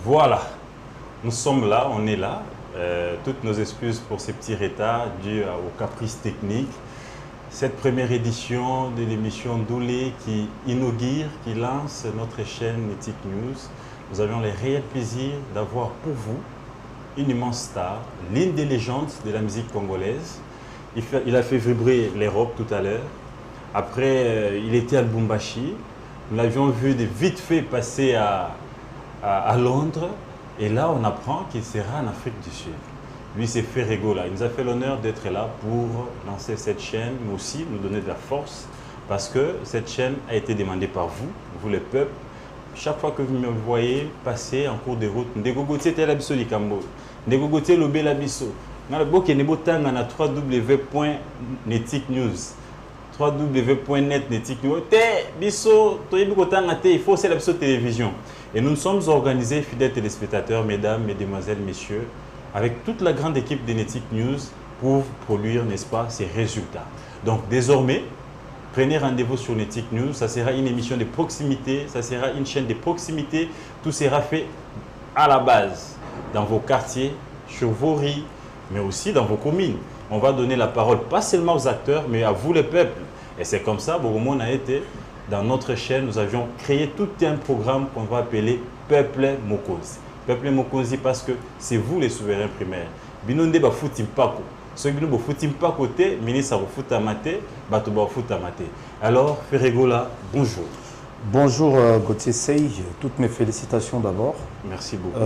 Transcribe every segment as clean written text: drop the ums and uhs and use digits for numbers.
Voilà, nous sommes là, on est là. Toutes nos excuses pour ces petits retards dus aux caprices techniques. Cette première édition de l'émission Doulé qui inaugure, qui lance notre chaîne Nettic News. Nous avions le réel plaisir d'avoir pour vous une immense star, l'une des légendes de la musique congolaise. Il a fait vibrer l'Europe tout à l'heure. Après, il était à Lubumbashi. Nous l'avions vu de vite fait passer à Londres. Et là, on apprend qu'il sera en Afrique du Sud. Lui, c'est Ferego là. Il nous a fait l'honneur d'être là pour lancer cette chaîne, mais aussi nous donner de la force. Parce que cette chaîne a été demandée par vous, vous le peuple. Chaque fois que vous me voyez passer en cours de route, Ndegogotier Telabiso Likambo, Ndegogotier Lobé Labiso, dans le bok et Nebotanga na www.neticnews. www.net Nettic News. Il faut c'est la télévision. Et nous nous sommes organisés, fidèles téléspectateurs, mesdames, mesdemoiselles, messieurs, avec toute la grande équipe de Nettic News pour produire, n'est-ce pas, ces résultats. Donc désormais, prenez rendez-vous sur Nettic News. Ça sera une émission de proximité, ça sera une chaîne de proximité. Tout sera fait à la base, dans vos quartiers, sur vos rues, mais aussi dans vos communes. On va donner la parole pas seulement aux acteurs, mais à vous, le peuple. Et c'est comme ça, Bogomon a été, dans notre chaîne, nous avions créé tout un programme qu'on va appeler Peuple Mokonzi. Peuple Mokonzi parce que c'est vous les souverains primaires. Binonde ba foutim pako. Ceux qui nous foutim pas côté, ministre a fout à mater, bato ba fout à mater. Alors, Ferego là, bonjour. Bonjour Gauthier Sey, toutes mes félicitations d'abord. Merci beaucoup.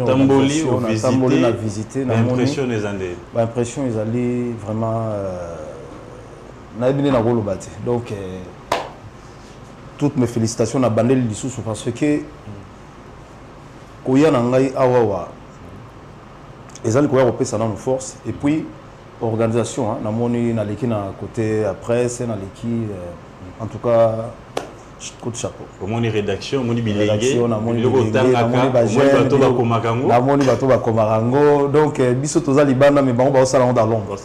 Tamboli, on a visité. L'impression des Andés. L'impression ils allaient vraiment. Donc, toutes mes félicitations à Bandel Lissous parce que Koya Nangai Awawa, ils allaient courir au pays dans nos forces. Et puis, organisation, Namoni Naleki na côté presse, Naleki, en tout cas. Coup de chapeau. Au moins les rédactions, au moins les bilingues, donc biso toza libanda mais bango ba salon dans l'ombre.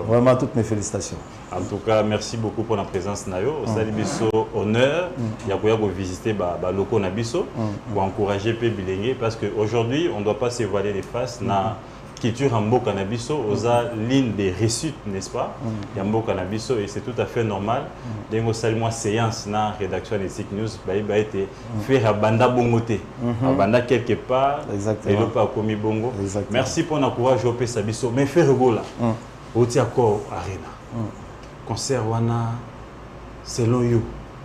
Vraiment toutes mes félicitations. En tout cas, merci beaucoup pour la présence nayo. Osali biso honneur, ya koya ko visiter ba loko na biso pour encourager pe bilingue parce que aujourd'hui, on ne doit pas se voiler les faces na culture en Mboka Nabiso, osa l'une des réussites, n'est-ce pas? En Mboka Nabiso, et c'est tout à fait normal. Dengo salement séance na rédaction de Nettic News, bah été faire à Banda Bongote, à Banda quelque part, et le pas commis Bongo. Merci pour notre courage au Sabiso, mais faire là, au Tiako Arena, concert wana, selon you,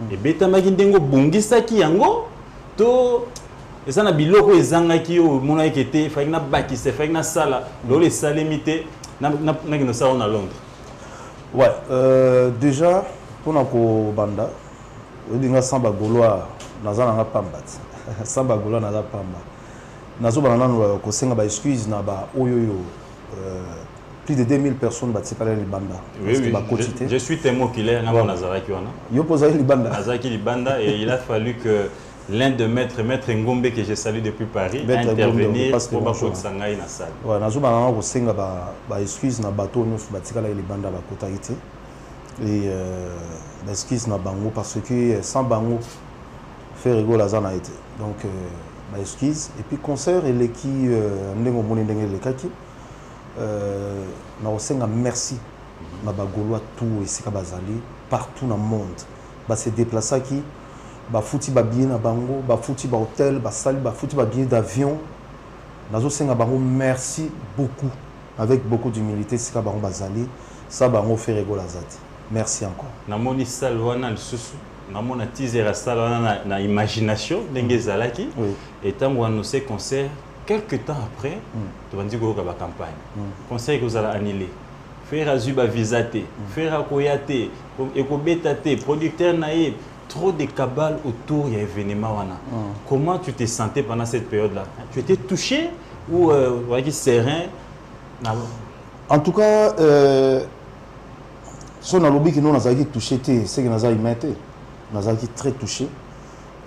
et beta magindengo bongisa ki yango, to. Et ça, na biloko ezanga ki o mona ekete fa na baki se fa na sala lo les salimité na ça on à Londres. Ouais, déjà pour na ko banda odinga samba goloa nazana na pambat. Samba goloa na pamba. Nazo bana na ko senga ba excuse na ba oyoyo plus de 2000 personnes battent pas les banda. Oui, je suis témoin qu'il est na Nazaraki wana. Yo posa les banda. Nazaraki les banda et il a fallu que l'un de maître Ngombe que j'ai salué depuis Paris a intervenir pour Bako Tsangai na salle. Ouais, nazo bana ko senga ba excuse na bateau nous batika la libanda ba kotaité. Et excuse na bango parce que sans bango faire rigolo la zana été. Donc ba excuse et puis concert et les qui ndengo moni ndenge le kaki na ko senga merci na ba goloa tout et sika bazali partout dans le monde. Ba se déplacer qui ba fouti ba billet na bango, ba fouti ba hôtel, ba sali ba fouti ba billet d'avion. Nazo senga bango merci beaucoup avec beaucoup d'humilité sika bango bazali, ça bango fait rigolo azati. Merci encore. Na moni salle wana lisusu, na mona teaser salle wana na imagination ndenge zalaki et tant on annoncé concert quelques temps après, tu vas dire que ba campagne. Concert que vous allez annuler. Faire azuba visate, faire akoyate, ekobetate, producteur naïe. Trop de cabales autour de l'événement. Comment tu te sentais pendant cette période-là? Tu étais touché ou serein? En tout cas, si on a lobby que nous avons touché, c'est que nous avons été très touché.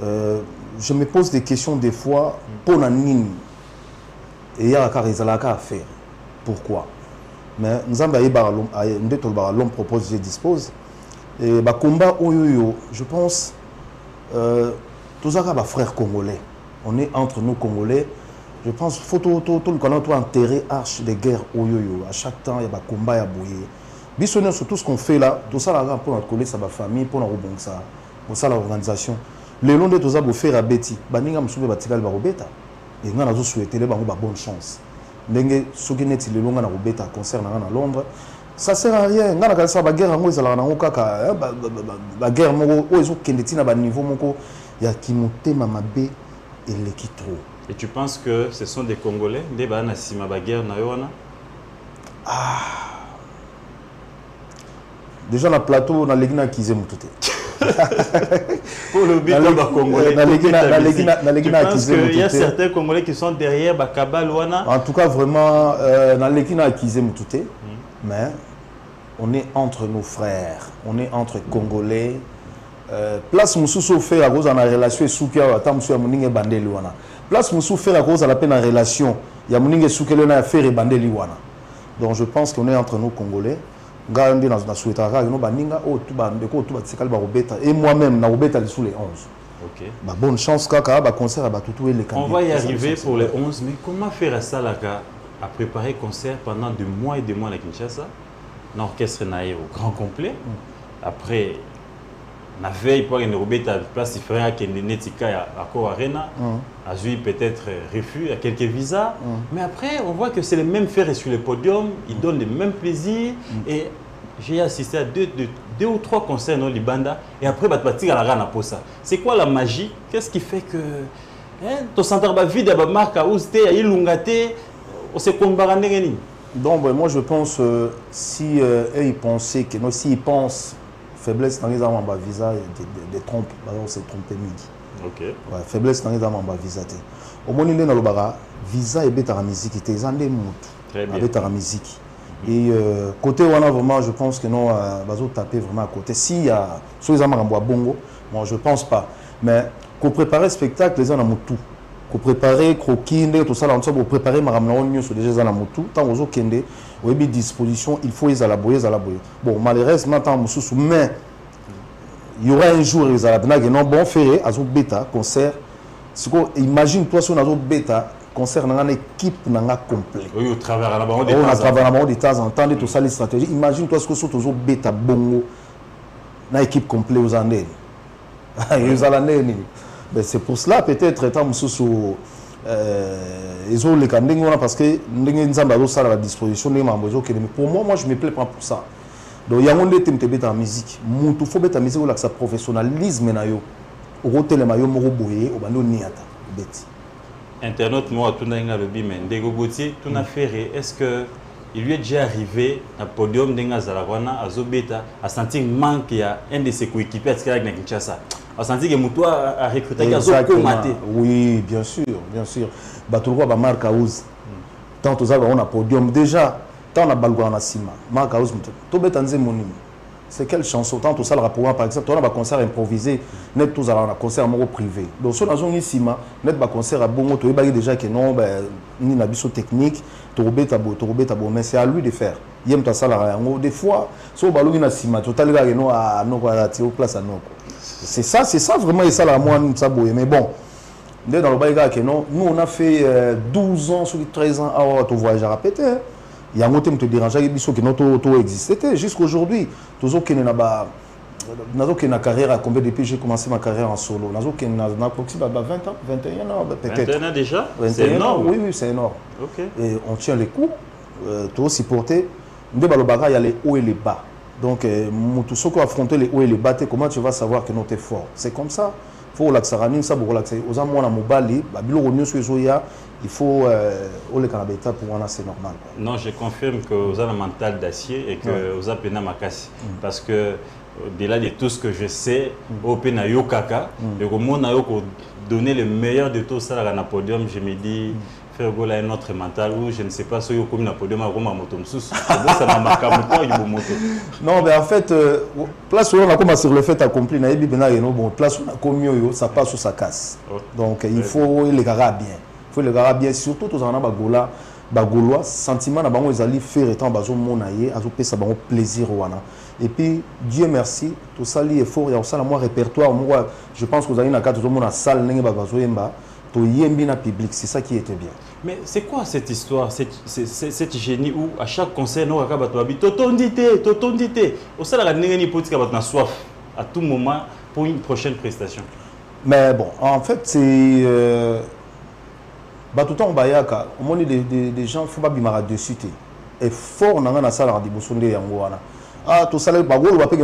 Je me pose des questions des fois pour la nine et il y a à faire. Pourquoi? Mais nous avons l'homme propose, je dispose. Et bah combat oyoyo, je pense tous ça bah frères congolais. On est entre nous Congolais. Je pense faut tout le Canada doit enterrer arche de guerre au yo. À chaque temps il y a des combats à bouiller. Bisonner sur tout ce qu'on fait là, tout ça là pour notre coller sa famille, pour notre bon ça, pour ça l'organisation. Les longs de tout ça pour faire à Betty. Baninga msube batikal ba robeta. Et nous avons souhaité les bango bonne chance. Ndenge soki neti le longa na robeta concert na Londres. Ça sert à rien. Ngana ka sa ba guerre ngo ezala na okaka ba guerre moko o ezo kendeti na ba niveau moko ya kimotema mabe et l'équitro. Et tu penses que ce sont des Congolais des bana sima ba guerre na yona? Déjà na plateau na legina kize mutute. Pour le but de Congolais. Tu penses qu'il y a certains Congolais qui sont derrière Bakaba Luana? En tout cas vraiment na legina kize mutute. Mais on est entre nos frères, on est entre Congolais. Place Moussou fait à cause de la relation et Soukia à Tamsou à Mouningue Bandeliwana. Place Moussou fait à cause de la peine en relation. Il y a Mouningue Soukelona à faire et Bandeliwana. Donc je pense qu'on est entre nous Congolais. Gandhi dans la Souetara, nous Baninga, oh tout Bandeko, tout Batsikal Barobeta. Et moi-même, na Robeta sous les 11. Ok. Bah, bonne chance, Kaka, bah, concert à Batoutou et les candidats. On va y arriver pour les 11, mais comment faire ça là, à préparer concert pendant des mois et des mois à Kinshasa? L'orchestre naïe au grand complet. Après, la veille pour une robette à place différente qui est Netika à Core Arena, a eu peut-être refus à quelques visas. Mais après, on voit que c'est les mêmes faits sur le podium, ils donnent les mêmes plaisirs. Et j'ai assisté à deux ou trois concerts dans Libanda. Et après, à la Rana pour ça. C'est quoi la magie? Qu'est-ce qui fait que ton centre va vide, à marque à Ousté, à Ilungate, on se combat. Donc, moi je pense, si eux ils pensaient que, non, s'ils pensent faiblesse dans les armes en visa, des trompes, c'est trompé midi. Ok. Ouais, faiblesse dans les armes en visa. Au moins, il y a le visa et bêta la musique, il y a des mots. Très bien. Bêta la musique. Et côté on a vraiment, je pense que non, bazo taper vraiment à côté. Si il y a, sur les armes en bongo, moi je pense pas. Mais pour préparer le spectacle, les gens ont tout. Pour préparer croquis, tout ça, pour préparer ma ramène sur déjà dans tout. Tant aux autres kende, au début disposition, il faut les alaboyer, Bon, malheureusement, tant sous mais il y aura un jour les alabna non bon faire à bêta concert. Imagine toi si on a bêta concert dans une équipe dans complet. Oui, au travers à la bande de temps en temps, tout ça les stratégies. Imagine toi ce que sont toujours bêta bongo dans équipe complète aux années. Ils allaient c'est pour cela peut-être étant sous ils ont les candidats parce que nous avons ça à la disposition des membres. Pour moi je me plais pas pour ça. Donc il y a un des thèmes de la musique. Il faut mettre la musique avec sa professionnalisme na yo. Au hôtel mayo moro boyer au bando niata beti. Internaute moi tout n'enga le bimen Ndego Gauthier tout n'a fait est-ce que il lui est déjà arrivé à podium d'enga Zalawana à Zobeta à sentir manque il y a un de ses coéquipiers à Kinshasa. On sentit que Moutoua a recruté à Zokomate. Oui, bien sûr, bien sûr. Batouloua ba marque Aouz. Tant aux on a podium déjà. Tant on a Balgouan à Sima. Marque Aouz. Tout bétanze monim. C'est quelle chanson? Tant tout ça le rapport par exemple. On a un concert improvisé. Net tous alors on a concert moro privé. Donc sur la zone Sima, net ba concert à Bongo. Tu es déjà que non, ni na biso technique. Torobeta bo. Mais c'est à lui de faire. Yem ta salara. Des fois, sur Balou na Sima, total gars non à non quoi à place à non. C'est ça vraiment, et ça la moi nous ça mais bon, dans le baïga que non, nous on a fait 12 ans sur les 13 ans à ton voyage à répéter. Il y a un thème te déranger il que notre existait jusqu'aujourd'hui. Toujours que na carrière à combien depuis j'ai commencé ma carrière en solo. Nazo que na approximativement 20 ans, 21 ans peut-être. 21 ans déjà. C'est énorme. Oui, c'est énorme. OK. Et on tient les coups, tout supporter. Dans le baïga il y a les hauts et les bas. Donc, tout ce qui affronter les hauts et les bas, comment tu vas savoir que nous t'es fort? C'est comme ça. Il faut relaxer, ça pour relaxer. Aux amours, à Mobali, il faut les canabétas pour moi, c'est normal. Non, je confirme que vous avez un mental d'acier et que vous avez un makasi. Parce que, au-delà de tout ce que je sais, au Pena Yokaka, le monde a donné le meilleur de tout ça à la podium, je me dis. Fergola un autre mental ou je ne sais pas si vous avez un podium à Roma Motomsous. Ça m'a marqué à moto. Non, mais en fait, place où on a commencé sur le fait accompli, bon, place où on a commis, ça passe ou ça casse. Donc il faut les garder bien. Il faut les garder bien, surtout tous en a Bagolois, sentiment na bango ezali faire étant bazo monaye, azo pesa bango plaisir wana. Et puis, Dieu merci, tout ça, il est fort, il y a aussi un répertoire. Moi, je pense que vous avez une carte, tout le monde a salle, tout yembi public, c'est ça qui était bien. Mais c'est quoi cette histoire, cette génie où à chaque concert, nous avons totondité. Au sein de la politique, on a soif à tout moment pour une prochaine prestation. Mais bon, en fait, c'est. Tout le temps, au moins des gens, il ne faut pas bimara dessus. Et fort, on a un salle à Dibosonde et Angouana. Ah, tout ça, il y a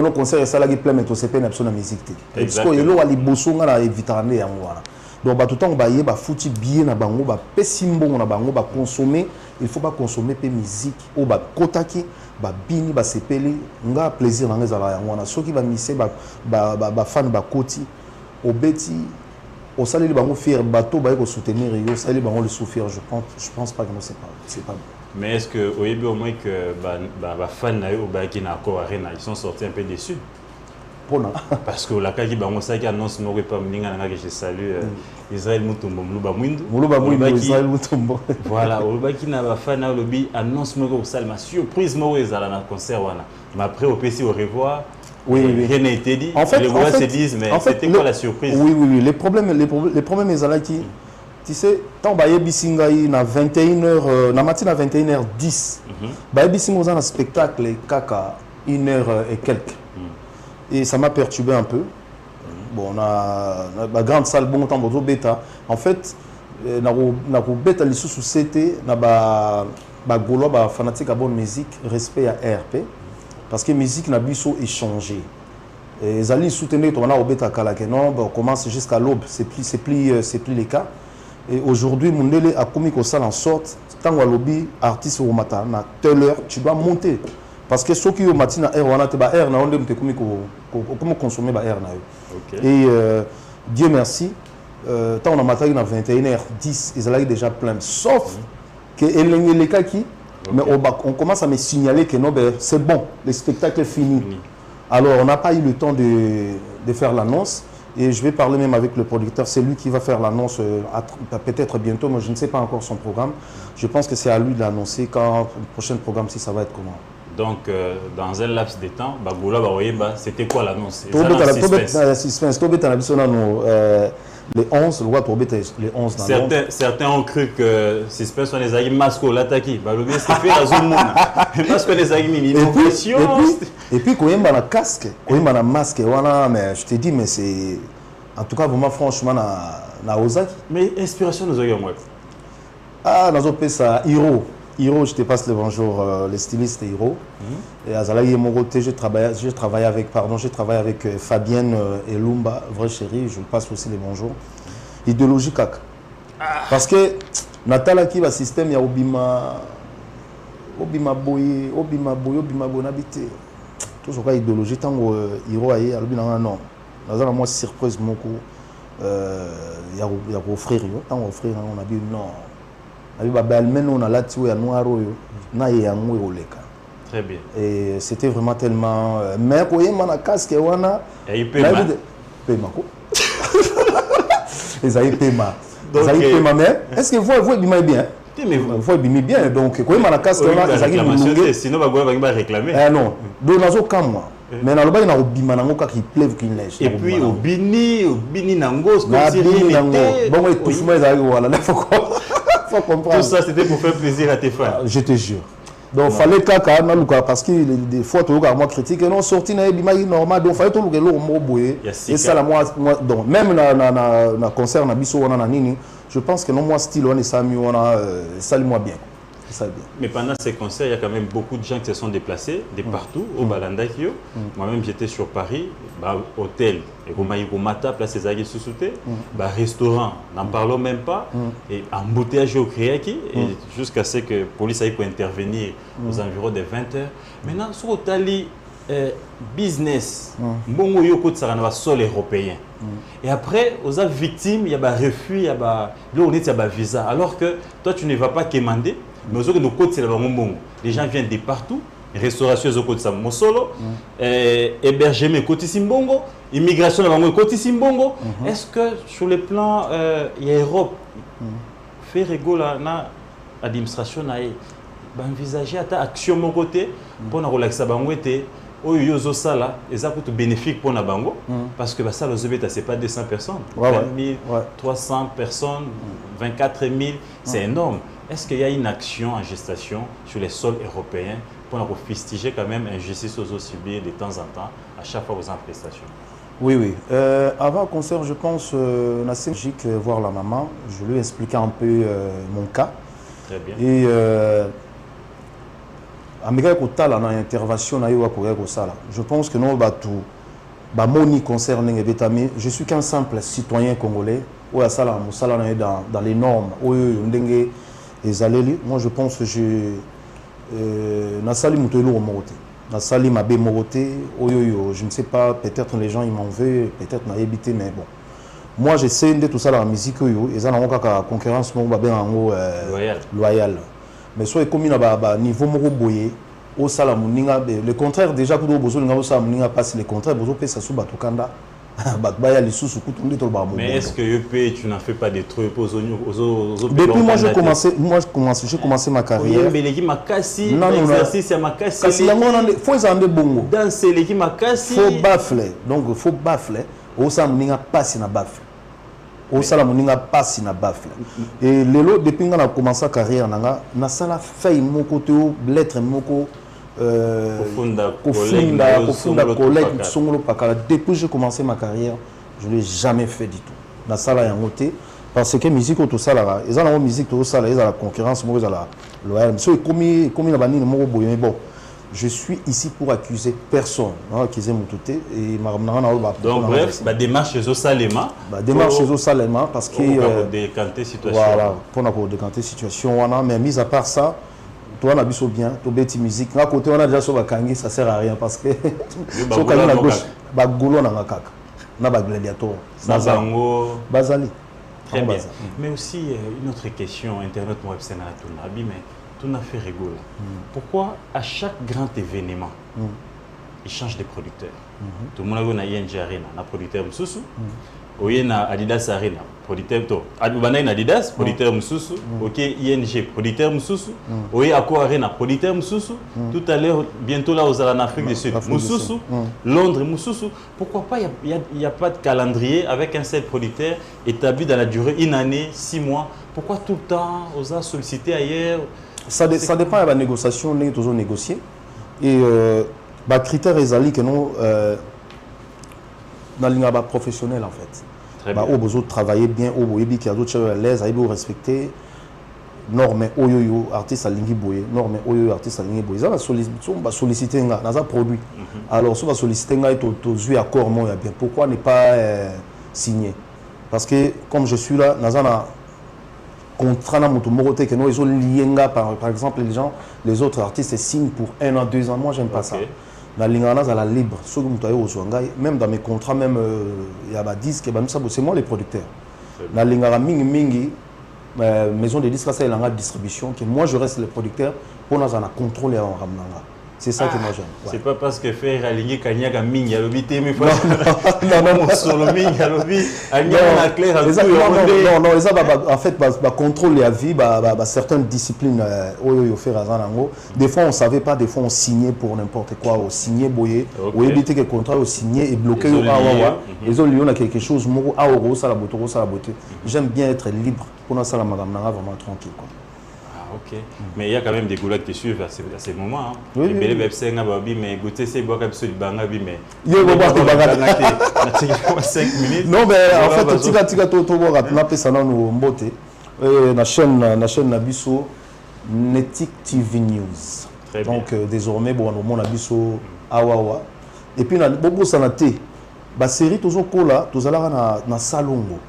un concert et ça, il y a plein de choses qui sont musique. Parce que il y a des bosons qui sont évités. Donc, tout le temps, il y a foutu bien, il y a pessimbo, il y a consommer. Il ne faut pas consommer de musique. Il y a kotaki, il y a bini, il y a sepeli. Il y a plaisir dans les gens. Ceux qui vont misser, il y a fan, il y a koti. Au bêti, au salaire, ils vont faire bateau, ils vont soutenir, au salaire, ils vont le souffrir. Je pense pas que c'est pas bon. Mais est-ce que au moins que les fans qui n'ont arena, ils sont sortis un peu déçus? Parce que la qui annonce que je salue Israël Mutombo Israël Mutombo. Voilà, qui n'a fan annonce que ça ma surprise moi ils allaient dans concert mais après au PC au revoir. Oui. Rien n'a été dit. En fait, les voix se disent, mais c'était quoi la surprise? Oui. Les problèmes sont tu sais, tant que Bisingaï na 21h, na matin à 21h10, Bisingaï dans un spectacle kaka 1h et quelques. Et ça m'a perturbé un peu. Bon, on a la grande salle bon temps pour bêta. En fait, na bêta les sous-sociétés, na ba golo ba fanatique à bonne musique, respect à RP. Parce que la musique n'a pas échangé. Les alliés soutenaient que on commence jusqu'à l'aube, c'est plus le cas. Et aujourd'hui, Mundele a commis que ça en sorte, tant que lobby artiste au matin, à telle heure, tu dois monter. Parce que ceux qui au matin, on comment consommer air. Et Dieu merci, tant on a matin à 21h10, ils allaient déjà plein. Sauf que les cas qui. Mais on commence à me signaler que non, c'est bon, le spectacle est fini. Alors, on n'a pas eu le temps de faire l'annonce. Et je vais parler même avec le producteur. C'est lui qui va faire l'annonce peut-être bientôt. Moi, je ne sais pas encore son programme. Je pense que c'est à lui de l'annoncer quand le prochain programme, si ça va être comment. Donc, dans un laps de temps, c'était quoi l'annonce? Les 11, le roi Tourbet est les 11 dans certains ont cru que suspense sont les aguilles masques l'attaquer. Le ce qui fait la zone parce que les aguilles et puis quand il y a un casque, quand il y a un masque, mais je te dis, mais c'est en tout cas vraiment franchement na Ozaki. Mais inspiration nous avons ah, nous avons fait ça Hiro, je te passe le bonjour, le styliste Hiro. Et à Zalaï et Moroté, j'ai travaillé avec Fabienne et Lumba, vraie chérie, je lui passe aussi le bonjour. Idéologie kak. Parce que Natala qui va système, il y a Obima Boye, n'habite. Tout ce qui est idéologie, tant que Hiro a eu, non. Nous avons moi surprise, il y a vos frères, tant que frère, on a dit non. Très bien. Et c'était vraiment tellement. Mais quand il y a un casque, il y a un paiement. Ils ont paiement. Mais est-ce que vous bimez bien? Vous bimez bien. Donc, quand il y a un casque, il y a un sinon, vous va réclamer. Non. Donc, dans le cas, moi. Mais dans le bas, il y a un bimana qui pleuve, qui neige. Et puis, au bini nangos, comme si rien n'était. Bon, tout le monde est là. Tout ça, c'était pour faire plaisir à tes fans. Je te jure. Donc, il fallait que parce que des fois, tu as moi critique, non, sorti na normal, donc il fallait que tu aies et ça, moi, donc, même dans le concert, je pense que non, moi, style, on est ça moi bien. Mais pendant ces concerts, il y a quand même beaucoup de gens qui se sont déplacés de partout, au Balandakio. Moi-même, j'étais sur Paris, hôtel, et Mata, place des Agues sous-souté, restaurant, n'en parlons même pas, et embouteillage au Créaki, jusqu'à ce que la police ait pu intervenir aux environs de 20h. Maintenant, sur l'Italie, business, bon, il y a un sol européen. Et après, aux victimes, il y a des refus, il y a des visa. Alors que toi, tu ne vas pas commander. Mais aux nos côtes, c'est les gens viennent de partout. Restauration, aux côtes, c'est Mosolo. Hébergement, côté Simbongo. Immigration, côté Simbongo. Est-ce que sur le plan, il y a Europe, faire rigoler l'administration, envisager à action mon côté pour relaxer oyo sala et ça coûte bénéfique pour Nabango parce que ça le Zobeta c'est pas 200 personnes, 20 000, 300 personnes, 24 000, c'est énorme. Est-ce qu'il y a une action en gestation sur les sols européens pour fustiger quand même injustice aux subir de temps en temps à chaque fois aux en prestation? Oui, oui. Avant le concert, je pense, c'est logique voir la maman. Je lui ai expliqué un peu mon cas. Très bien. Et je pense que nous, je suis qu'un simple citoyen congolais. Dans les normes. Moi, je pense que je ne sais pas, peut-être les gens ils m'en veulent, peut-être m'a évité, mais bon. Moi, j'essaie de tout ça dans la musique, et ça n'a aucune concurrence loyale. Mais soit comme il y a niveau boyé, au salam, le contraire déjà que nous passe le contraire, mais est-ce que tu n'en fais pas des trucs aux depuis moi j'ai commencé ma carrière. Faut baffler. Donc faut baffler. Au salam ninga passe na baffle. Au salam ninga passe na baffle. Et lelo depuis qu'on a commencé ma carrière na sala fait mon côté lettre moko depuis que j'ai commencé ma carrière, je ne l'ai jamais fait du tout. Dans ça, parce que la musique, tout ça, ils ont la musique, tout ça, ils ont la concurrence, ils ont la loyauté. Bon, je suis ici pour accuser personne. Accuser mon tout et donc, bref, la démarche chez Osalema. Démarche chez Osalema parce que. Pour décanter la situation. Voilà, pour décanter la situation. Mais mis à part ça, on a bien, tu as musique. À côté, on a déjà sur Bakangi, ça ne sert à rien parce que sur Kangi à gauche, Bagolo na Kaka, na Gladiator, Bazali. Très bien. Mais aussi une autre question, Internet moi c'est na mais tout n'a fait rigoler. Pourquoi à chaque grand événement, ils changent de producteur? Tout le monde a ING Arena, na producteur Msusu. Oye na Adidas Arena, producteur to. Adubana na Adidas, producteur Msusu. Ok, ING, producteur Msusu. Oye Accor Arena, producteur Msusu. Tout à l'heure, bientôt là, aux en Afrique du Sud, Msusu. Londres, Msusu. Pourquoi pas, il n'y a pas de calendrier avec un seul producteur établi dans la durée, une année, 6 mois. Pourquoi tout le temps, aux a sollicité ailleurs? Ça dépend de la négociation, on est toujours négocié. Et les critères est que nous. Dans le professionnel en fait. Au besoin de travailler bien, au besoin qu'il y a d'autres choses à l'aise, il faut respecter normes oyoyo artiste à lingi boye, normes oyoyo artiste à lingi boye. Ça va solliciter un produit. Alors si on va solliciter un to accord moi bien. Pourquoi ne pas signer? Parce que comme je suis là, dans un contrat na moto morote que nous ils ont lié par exemple les autres artistes signent pour 1 an, 2 ans. Moi j'aime pas ça. La lingana à la libre, même dans mes contrats, même il y a des disques, c'est moi les producteurs. La lingana mingi maison de disques, c'est la distribution, que moi je reste le producteur pour nous en contrôler en ramnanga. C'est ça que moi j'aime. C'est pas parce que faire aligner Kanyaga Ming, il y a le bité, mais faut non, solo Ming, il y a le bité, non, en fait, contrôle la vie, certaines disciplines, des fois on ne savait pas, des fois on signait pour n'importe quoi, on signait boyer, on évitait que le contrat, on signait et bloqué, les autres, on a quelque chose, j'aime bien être libre pour nous, ça la madame vraiment tranquille. Ok, mais il y a quand même des goulags qui suivent à ces moments. Hein. Oui, mais mais goûter c'est boire absolument bangabi mais. Il y a 5 minutes. Non mais en fait tika to boire na pesa na no mbote. Na chaîne Nabiso Netic TV News. Donc désormais bon on a biso awawa et puis na bobo sanate ba série toujours kola tozala na salongo.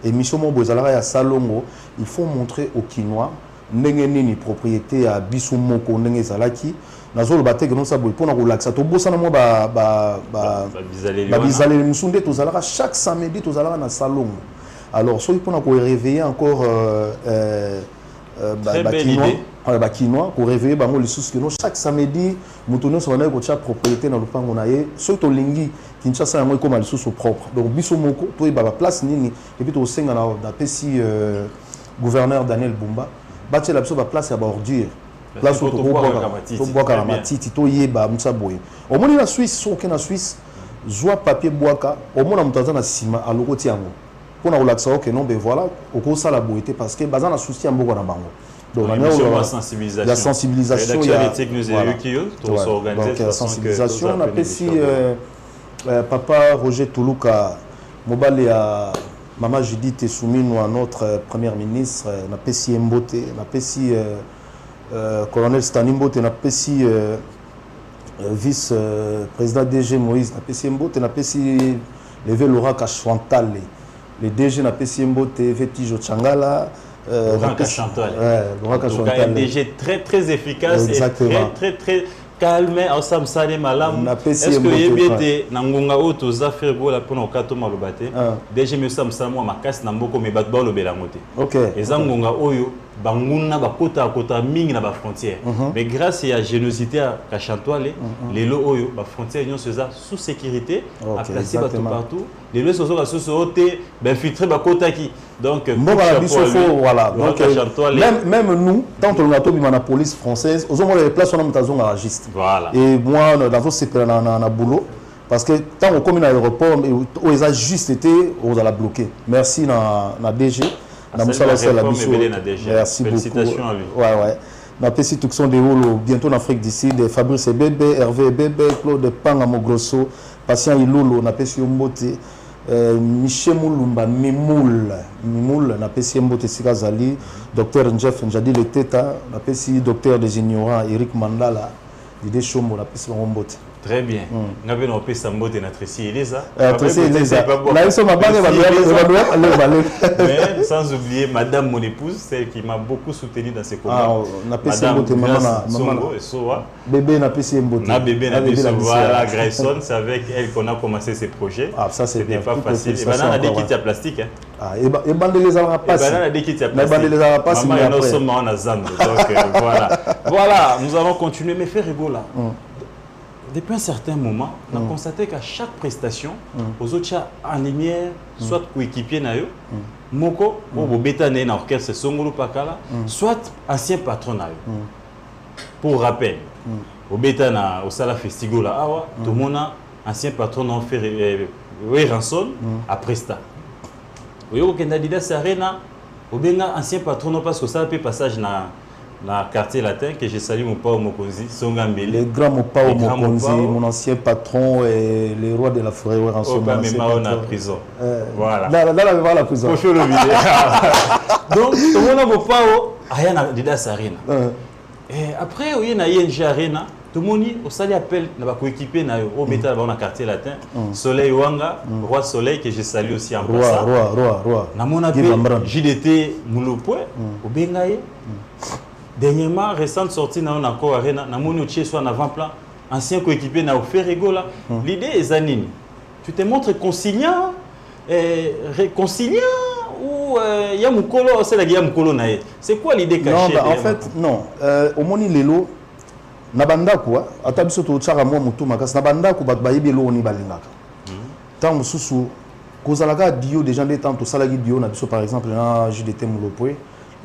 Émission mo bozala ya salongo, il faut montrer au Kinois nengeni propriété à biso moko ndenge zalaki nazolo bateke non sa boy pona ko laksa to bosana mo bizaleli musunde to zalaka chaque samedi to zalaka na salon. Alors so pona ko réveiller encore Kinois pour réveiller bango les sous que non chaque samedi mutono so na ko cha propriété na lupango na ye so to lingi Kinshasa yango comme les sous propre. Donc biso moko to ba place nini et puis to senga na pesi gouverneur Daniel Bumba bâtir la place à ordure place où tu bois matiti to yeba musa boye au moins la Suisse aucun en Suisse joie papier boaka au moins on t'entend na sima à lokoti yango pour na relaxer OK non ben voilà au ko ça la beauté parce que bazan na souci ambo na bango donc la sensibilisation il y a la sensibilisation on appelle si papa Roger Toulouka mobile à maman Judith Soumino à notre première ministre na pesi Mbote na pesi colonel Stanimbote na pesi vice président DG Moïse na pesi Mbote na pesi levé Laura Kachwantal le DG na pesi Mbote Vetijo Changala Laura Kachwantal un DG très efficace. Exactement. Et très calme ensemble ça les malam est-ce que yebete na ngonga oto za faire bola pona okato malobate DG me sam samo makasi na mboko me batba lobela ngote OK eza ngonga oyo banguna bakota kota mingi na ba frontière mais grâce à la générosité à Kachantwale les lo oyo ba frontière union seza sous sécurité à placer bateau partout les lo sozo sous oté ben filtrer bakota qui donc voilà donc même nous tant on a tobi na police française aux hommes les places on a mutazonga registre voilà et moi dans ce c'est na boulot parce que tant on comme à l'aéroport ils a juste été on a la bloqué merci na DG. Merci beaucoup. Ouais. Na pesi tukson de holo bientôt en Afrique du Sud Fabrice Bébé, Hervé Bébé, Claude Panga Mogrosso, Patient Ilolo na pesi Mbote, Michel Moulumba Mimoul na pesi Mbote Sikazali, Docteur Jeff Njadi le Teta, na pesi Docteur des ignorants Eric Mandala, Dide Chombo na pesi Mbote. Très bien. Nous avons fait Sambote et Tracy Elisa. Tracy Elisa. Mais sans oublier Madame mon épouse, celle qui m'a beaucoup soutenu dans ces combats. Madame Songo et Soa. Bébé n'a pas si Mbote. Bébé n'a pas si voilà, Grayson, c'est avec elle qu'on a commencé ces projets. Ah, ça c'est pas facile. Et maintenant, on a des kits à plastique. Ah, et bande les aura pas. Et maintenant, des kits à plastique. Bande les aura pas. Maman, nous sommes en Azam. Donc voilà. Voilà, nous allons continuer. Mais faire rigoler. Depuis un certain moment, on a constaté qu'à chaque prestation, aux autres en lumière, soit coéquipier na yo, moko ou beta na orchestre Songolo Pakala, soit ancien patron na yo. Pour rappel, au beta na au sala festival là, tout le monde ancien patron en fait rançon à Presta. Au yo Kendadida Arena, au benga ancien patron parce que ça peut passage na quartier latin que je salue mon pao Mokonzi Songambele. Le grand Mopao Mokonzi, mon ancien patron et le roi de la forêt en ce moment. Mais Mao na prison. Voilà. Là va la prison. Donc tout le monde a Mopao ayana dida sarina. Et après il y a ING Arena, tout le monde au sali appelle na ba coéquipier na yo au métal dans quartier latin. Soleil Wanga, roi Soleil que je salue aussi en passant. Roi. Na mon appel JDT Moulopoué au Bengaye. Dernièrement, récente sortie dans l'accord Arena, na moni otie soit en avant-plan, ancien coéquipier na offert rigola. L'idée est zanini. Tu te montres conciliant, réconciliant ou il y a mukolo, c'est la guerre mukolo nae. C'est quoi l'idée cachée? Non, en fait, non. Au moni lelo, nabanda quoi. Atabiso to tchara mo mutu makas nabanda ko bat bayibi lo oni balingaka. Tant mususu kozalaka dio des gens des temps to salagi dio na biso par exemple na JDT Moulopoué,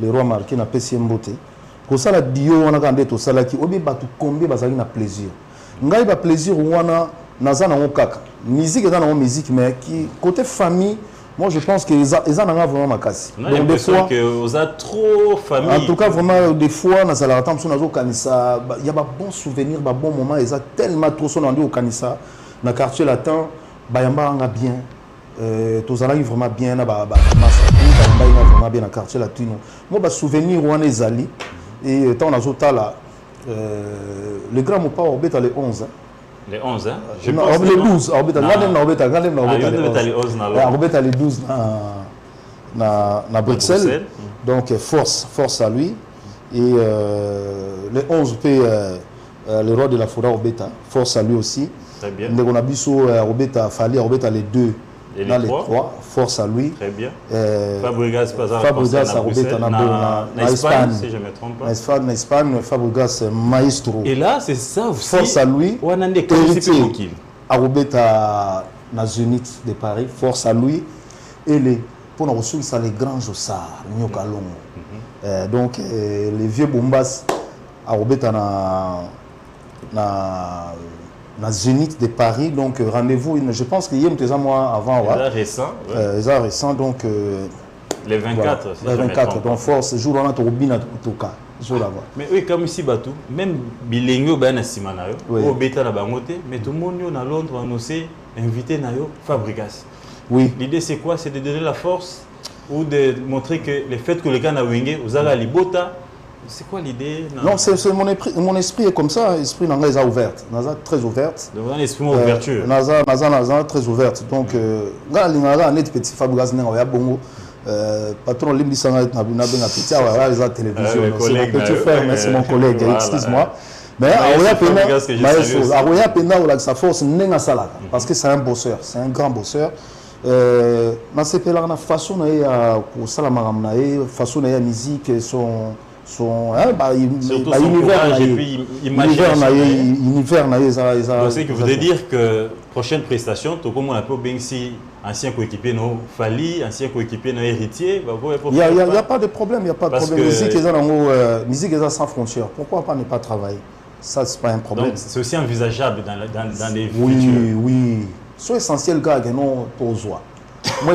le roi marqué na PC Mbote. Kosala dio wana kande to salaki obi batu kombe bazali na plaisir. Ngai ba plaisir wana naza na kaka. Musique est dans musique mais qui côté famille, moi je pense que ils en ont vraiment makasi. Donc des fois que vous avez trop famille. En tout cas vraiment des fois na sala ratam nazo kanisa, il y a ba bon souvenir, ba bon moment, ils ont tellement trop son au kanisa na quartier latin, bayamba nga bien. Tous allons vraiment bien na ba vraiment bien na quartier latino. Moi ba souvenir wana ezali. Et tant on a là, le grand Mopa Orbeta les 11. Les 11, hein? Non, les 12. Orbeta les 12 à Bruxelles. Donc force à lui. Et les 11 le roi de la forêt Orbeta, force à lui aussi. Très bien. On a biso Orbeta, Fali Orbeta les 2. Et les 3, force à lui. Très bien. Fabregas en Espagne, si je ne me trompe pas. En Espagne, Fabregas maestro. Et là, c'est ça aussi. Force à lui. Héritier. Arobeta na Zénith de Paris, force à lui. Et pour nous ressources, les grands Jossard, Nyokalongo. Donc, les vieux Bombas, à Robeta na Zénith de Paris, donc rendez-vous, je pense qu'il y a un mois avant. C'est récent, donc... les 24, voilà, les 24, donc force, jour on a tout bien tout cas. Mais oui, comme ici, même Bilingo, ben Simanayo, au Beta la Bangote, mais tout le monde à Londres, on s'est invité Nayo Fabrigas. Oui. L'idée c'est quoi? C'est de donner la force ou de montrer que le fait que les gars n'ont wingé, aux Ara Libota, c'est quoi l'idée? Non, c'est mon esprit est comme ça, l'esprit n'a pas ouverte, n'a très ouverte. Donc un esprit ouverture. N'a très ouverte. Donc, quand on est petit Fabrigas, on a bongo. Patron Limbisanga na petit à la télévision, c'est mon petit frère, mais c'est mon collègue, excuse-moi. Mais Aroya Pena ou sa force n'est sala parce que c'est un bosseur, c'est un grand bosseur. Na sepela na façon na ko sala maramna façon na musique son univers na c'est que vous voulez dire que prochaine prestation tout comme on a peu bien si ancien coéquipier no Fali, ancien coéquipier no Héritier, il y a pas de problème, il y a pas de problème. Musique est sans frontières. Pourquoi pas ne pas travailler? Ça c'est pas un problème. Donc c'est aussi envisageable dans les futurs. Oui. C'est essentiel gars que non pour joie. Moi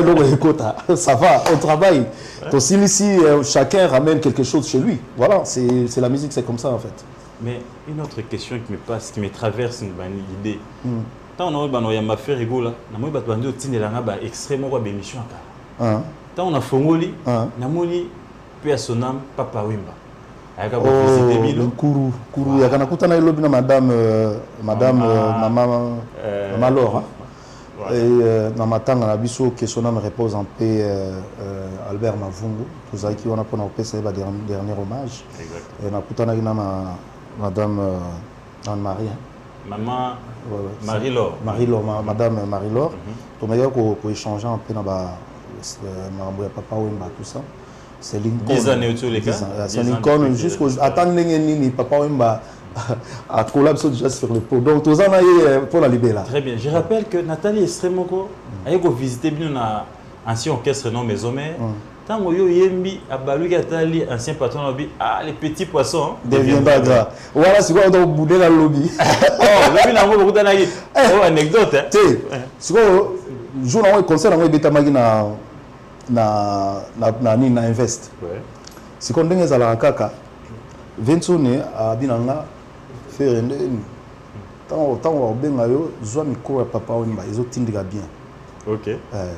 ça va, on travaille. Donc ici chacun ramène quelque chose chez lui. Voilà, c'est la musique, c'est comme ça en fait. Mais une autre question qui me passe, qui me traverse une idée. Tant on a fait rigola, on a battu un titre de extrêmement quoi bémission à tant on a fongoli, on a moni personnam Papa Wemba. Kourou, il y a quand on a madame maman Laura. Et dans ma tante, on a vu que son âme repose en paix, Albert Mavungu. Tous ceux qui ont fait ce dernier hommage. Et on a vu madame Anne-Marie. Maman Marie-Laure. Madame Marie-Laure. Donc, il y a échanger un peu dans Papa Wemba, tout ça. C'est Lincoln. 10 années au-dessus les cas. C'est Lincoln jusqu'au. Attends, Papa Wemba a collapsé déjà sur le pot. Donc, tous en a pour la libérer. Très bien. Je rappelle que Nathalie Estremoko a été visiter un ancien orchestre non Maison-Mère. Tant que Yembi a balu Nathalie, ancien patron lobby, les petits poissons deviendra gras. Voilà, c'est quoi on doit bouder dans le lobby. Oh, lobby n'a pas beaucoup d'années. Oh, anecdote. C'est quoi jour où on concert on est tamagi na invest. C'est qu'on dingue à la kaka. 20 années à binanga faire tant on benga yo zo micro Papa Wemba ils ont tindika bien. OK.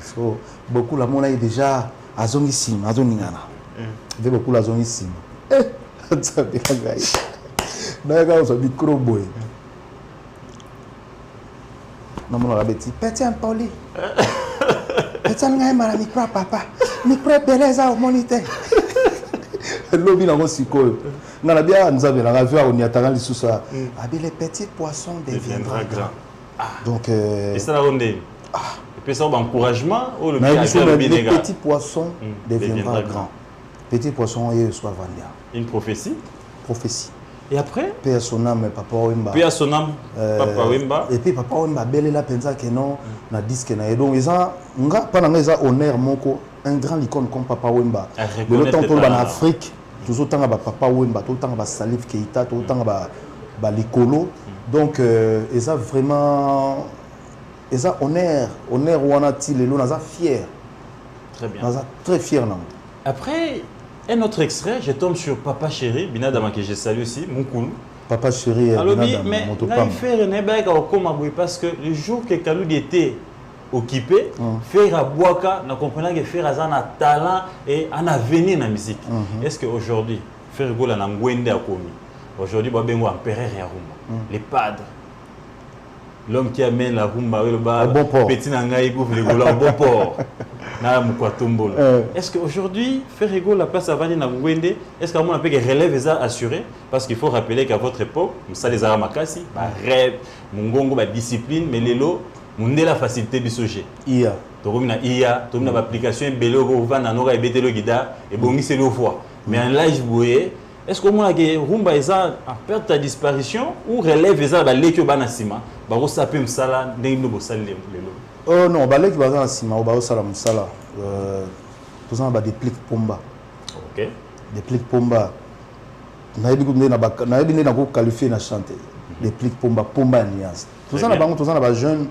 So beaucoup la mona est déjà azongissime azoningana. Ve beaucoup la zongissime. Ça beka gai. Na ga zo micro boy. Na mona la beti petit en poli. Petit ngai mara micro papa. Micro beleza au moniteur. Lobby na sikoyo. Na la bien nous avons la voir on y attend les sous-ça. Les petits poissons deviendra grand. Donc et ça la ronde. Et puis ça encouragement ou le petit poisson deviendra grand. Petit poisson et soit vendu. Une prophétie. Et après paix à son âme Papa Wemba. Paix à son âme Papa Wemba. Et puis Papa Wemba belle la pensa que non na disque na donc ils ont nga pas na ça honneur moko un grand icône comme Papa Wemba. Le temps en Afrique toujours tant Papa Wemba, tout le temps Salif Keita, tout le temps Likolo. Donc ils ont vraiment ils ont honneur où on a tiré ils sont fiers. Très bien. Ils sont très fiers non. Après un autre extrait, je tombe sur Papa Chéri, Binadama que je salue aussi, mon cool. Papa Chéri, alors mais parce que le jour que Kalou était occupé, faire à Boaka, nous comprenons que faire un talent et un avenir dans la musique. Est-ce qu'aujourd'hui, faire Gola na Ngwende a commis, aujourd'hui, Babengo empereur et Rumba, les padres, l'homme qui amène la rumba, le bon port. Petit Nangaï couvre les Gola au bon port. Est-ce qu'aujourd'hui, faire égaux la place à Vani Nangwende, est-ce qu'on a pu relève les assurés? Parce qu'il faut rappeler qu'à votre époque, ça les Aramakasi, rêve, Mungongo, discipline, mais les lots, on a la facilité de soger. IA. Donc, on a IA, on a l'application, on va dans et bête le guida, et bon, c'est le voix. Mais en live, vous voyez, est-ce qu'on a que Rumba est en perte de disparition ou relève les arbres, les Banasima, on s'appelle Msala, Nengo Sal les lots? Oh non, balek bazan sima o ba sala musala tout ça ba des pliques pomba. OK. Des pliques pomba. nayebi na ko qualifier na chanter réplique pomba nias toza na ba jeune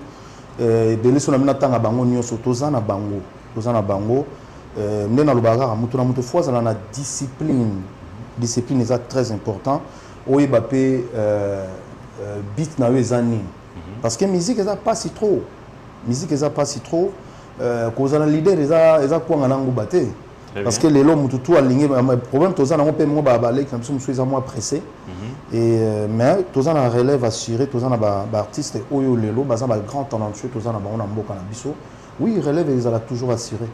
belé so na mina tanga bango nyonso toza na bango mne na lobaka mutu fois za na discipline est très important oyeba pe beat na yo ezani parce que musique eza pas si trop kozala leader eza kwanga nango bate parce que les lots tout aligné problème toza nango pe mo ba balek na biso musu eza moi pressé et mais toza na relève assuré toza na ba artiste oyo lelo baza ba grand talentueux toza na bango na mboka na biso oui relève ezala toujours assuré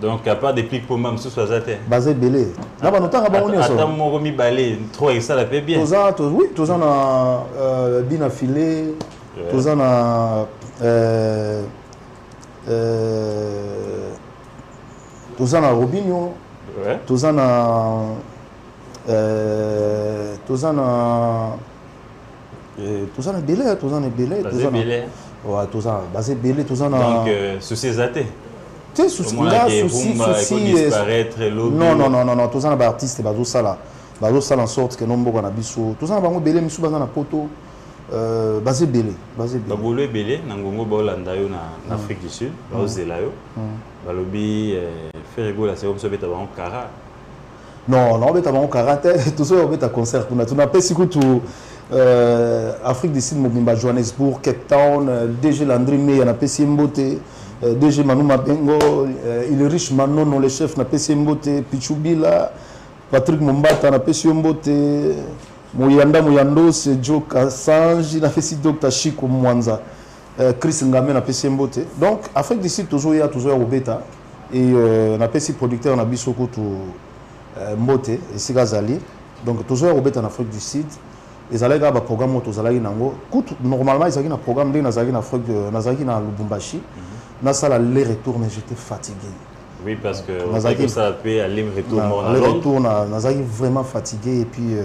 donc à part des pics pour même sous azate basé belé na ba notanga bango nyonso attends mo mi balé trop et ça la fait bien oui toza na bina filé toza na toza na Robinho toza na belé ouais toza basé belé toza na donc souci zaté te souci disparaître non toza na ba artiste bazo sala en sorte que nombo na biso toza na bango belé misu baza na poto basé belé babolo belé na ngongo ba Holanda yo na Afrique du Sud ba zela yo balobi faire rigolo c'est comme ça beta ba kara non beta ba kara tout ça beta concert tuna pesi kutu Afrique du Sud mobimba Johannesburg Cape Town DG Landry me na pesi mbote DG Manu Mabengo il est riche Manono le chef na pesi mbote Pichubila Patrick Mombata na pesi mbote Moyando c'est Joe Kassanji na fesi Dr Chico Mwanza Chris Ngame na pesi mbote donc Afrique du Sud toujours obeta et na pesi producteur na biso kutu mbote et Sigazali donc toujours obeta en Afrique du Sud et ça là ba programme tozalaki nango kutu normalement ils ont un programme de nazaki na Afrique nazaki na Lubumbashi na sala les retours mais j'étais fatigué. Oui parce que nazaki ça peut aller retour nazaki vraiment fatigué et puis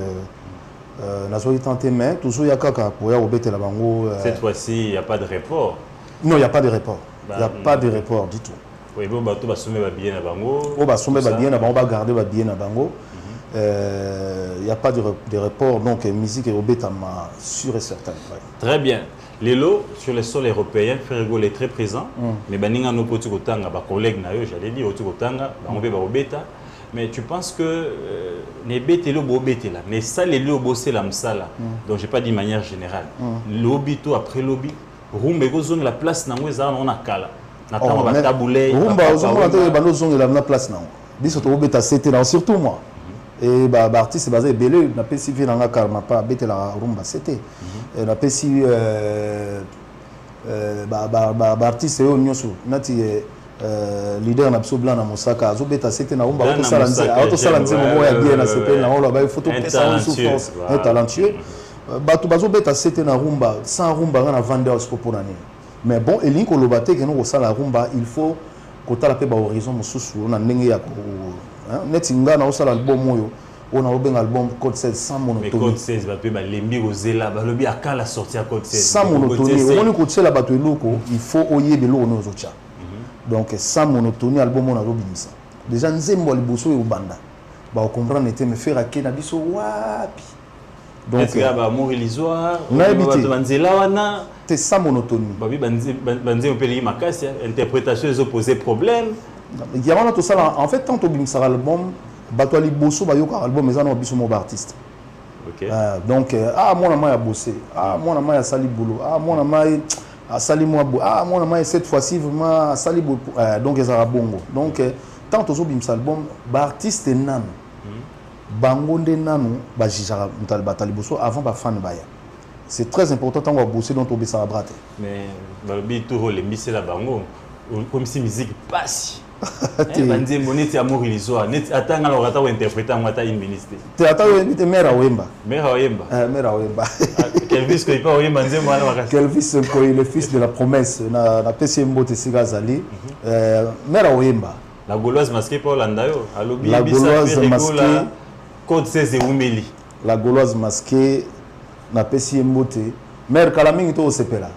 nazaki tenté mais toujours ya kaka pour ya obeta la bango cette fois-ci il y a pas de report. Non, il y a pas de report. Il y a pas de report du tout. Oui bon bato ba sommer ba bien na bango. O ba sommer ba bien na bango ba garder ba bien na bango. Il n'y a pas de report, donc musique et obétama sûr et certain. Ouais. Très bien. Lelo, sur les sols européens, Ferrigo est très présent. Mais baninga no poti kotanga ba collègue na yo, j'allais dire poti kotanga, ba ngombe ba obeta. Mais tu penses que ne betelo bo betela, ne salelo bo sela msala. Donc j'ai pas dit de manière générale. Lobito après lobby, rumbe go zone la place na ngweza na kala. Na tama ba taboulé. Rumba zone la bano zone la place na. Biso to obeta c'était là surtout moi. Et bah artiste basé belé na pesi vi nanga karma pa bete la rumba c'était na pesi artiste yo nyoso nati leader na biso blanc na Mosaka azo beta c'était na rumba auto salanze mo ya bien na c'était na on ba photo pesa souffrance un talentueux batu bazo beta c'était na rumba sans rumba na vendeur pour nani mais bon elinko lobate que no sala rumba il faut kotala pe ba horizon mosusu na ndenge ya ko netinga na osala album oyo on a obenga album code 16 sans monotonie code 16 ba pe ba lembi ozela ba lobi aka la sortir code 16 sans monotonie on ko tsela bato eloko il faut oyebe lo ono zocha donc sans monotonie album on a robinisa déjà nzembo liboso yo banda ba comprendre était me faire ake na biso wapi donc est-ce que ba mort illusoire ba banzela wana c'est sans monotonie ba bi banze on peut lire makasi interprétation les opposés problème. Il y a tout ça en fait tant au bimsara album bato ali bosso ba yoka album mais na biso mo artiste. OK. Donc moi na ma ya bossé, moi na ma ya sali boulot, moi na ma a sali moi moi na ma cette fois-ci vraiment sali boulot donc ezara bongo. Donc tant au bimsara album ba artiste nan bango nde nanu ba jijara mtal batali bosso avant ba fan ba ya. C'est très important tant on bosser dans to besara braté. Mais ba bi to le misela bango comme si musique passe. Banze monete amour illusoire net atanga la rata ou interpréter ngata une ministre te atayo invité mera wemba Kelvis ko ipa wemba nze mwana makasi Kelvis ko le fils de la promesse na PC Mbote Sigazali mera wemba la gauloise masquée pour Landayo alobi la gauloise masquée code 16 et Umeli la gauloise masquée na PC Mbote mère Kalamingi to sepela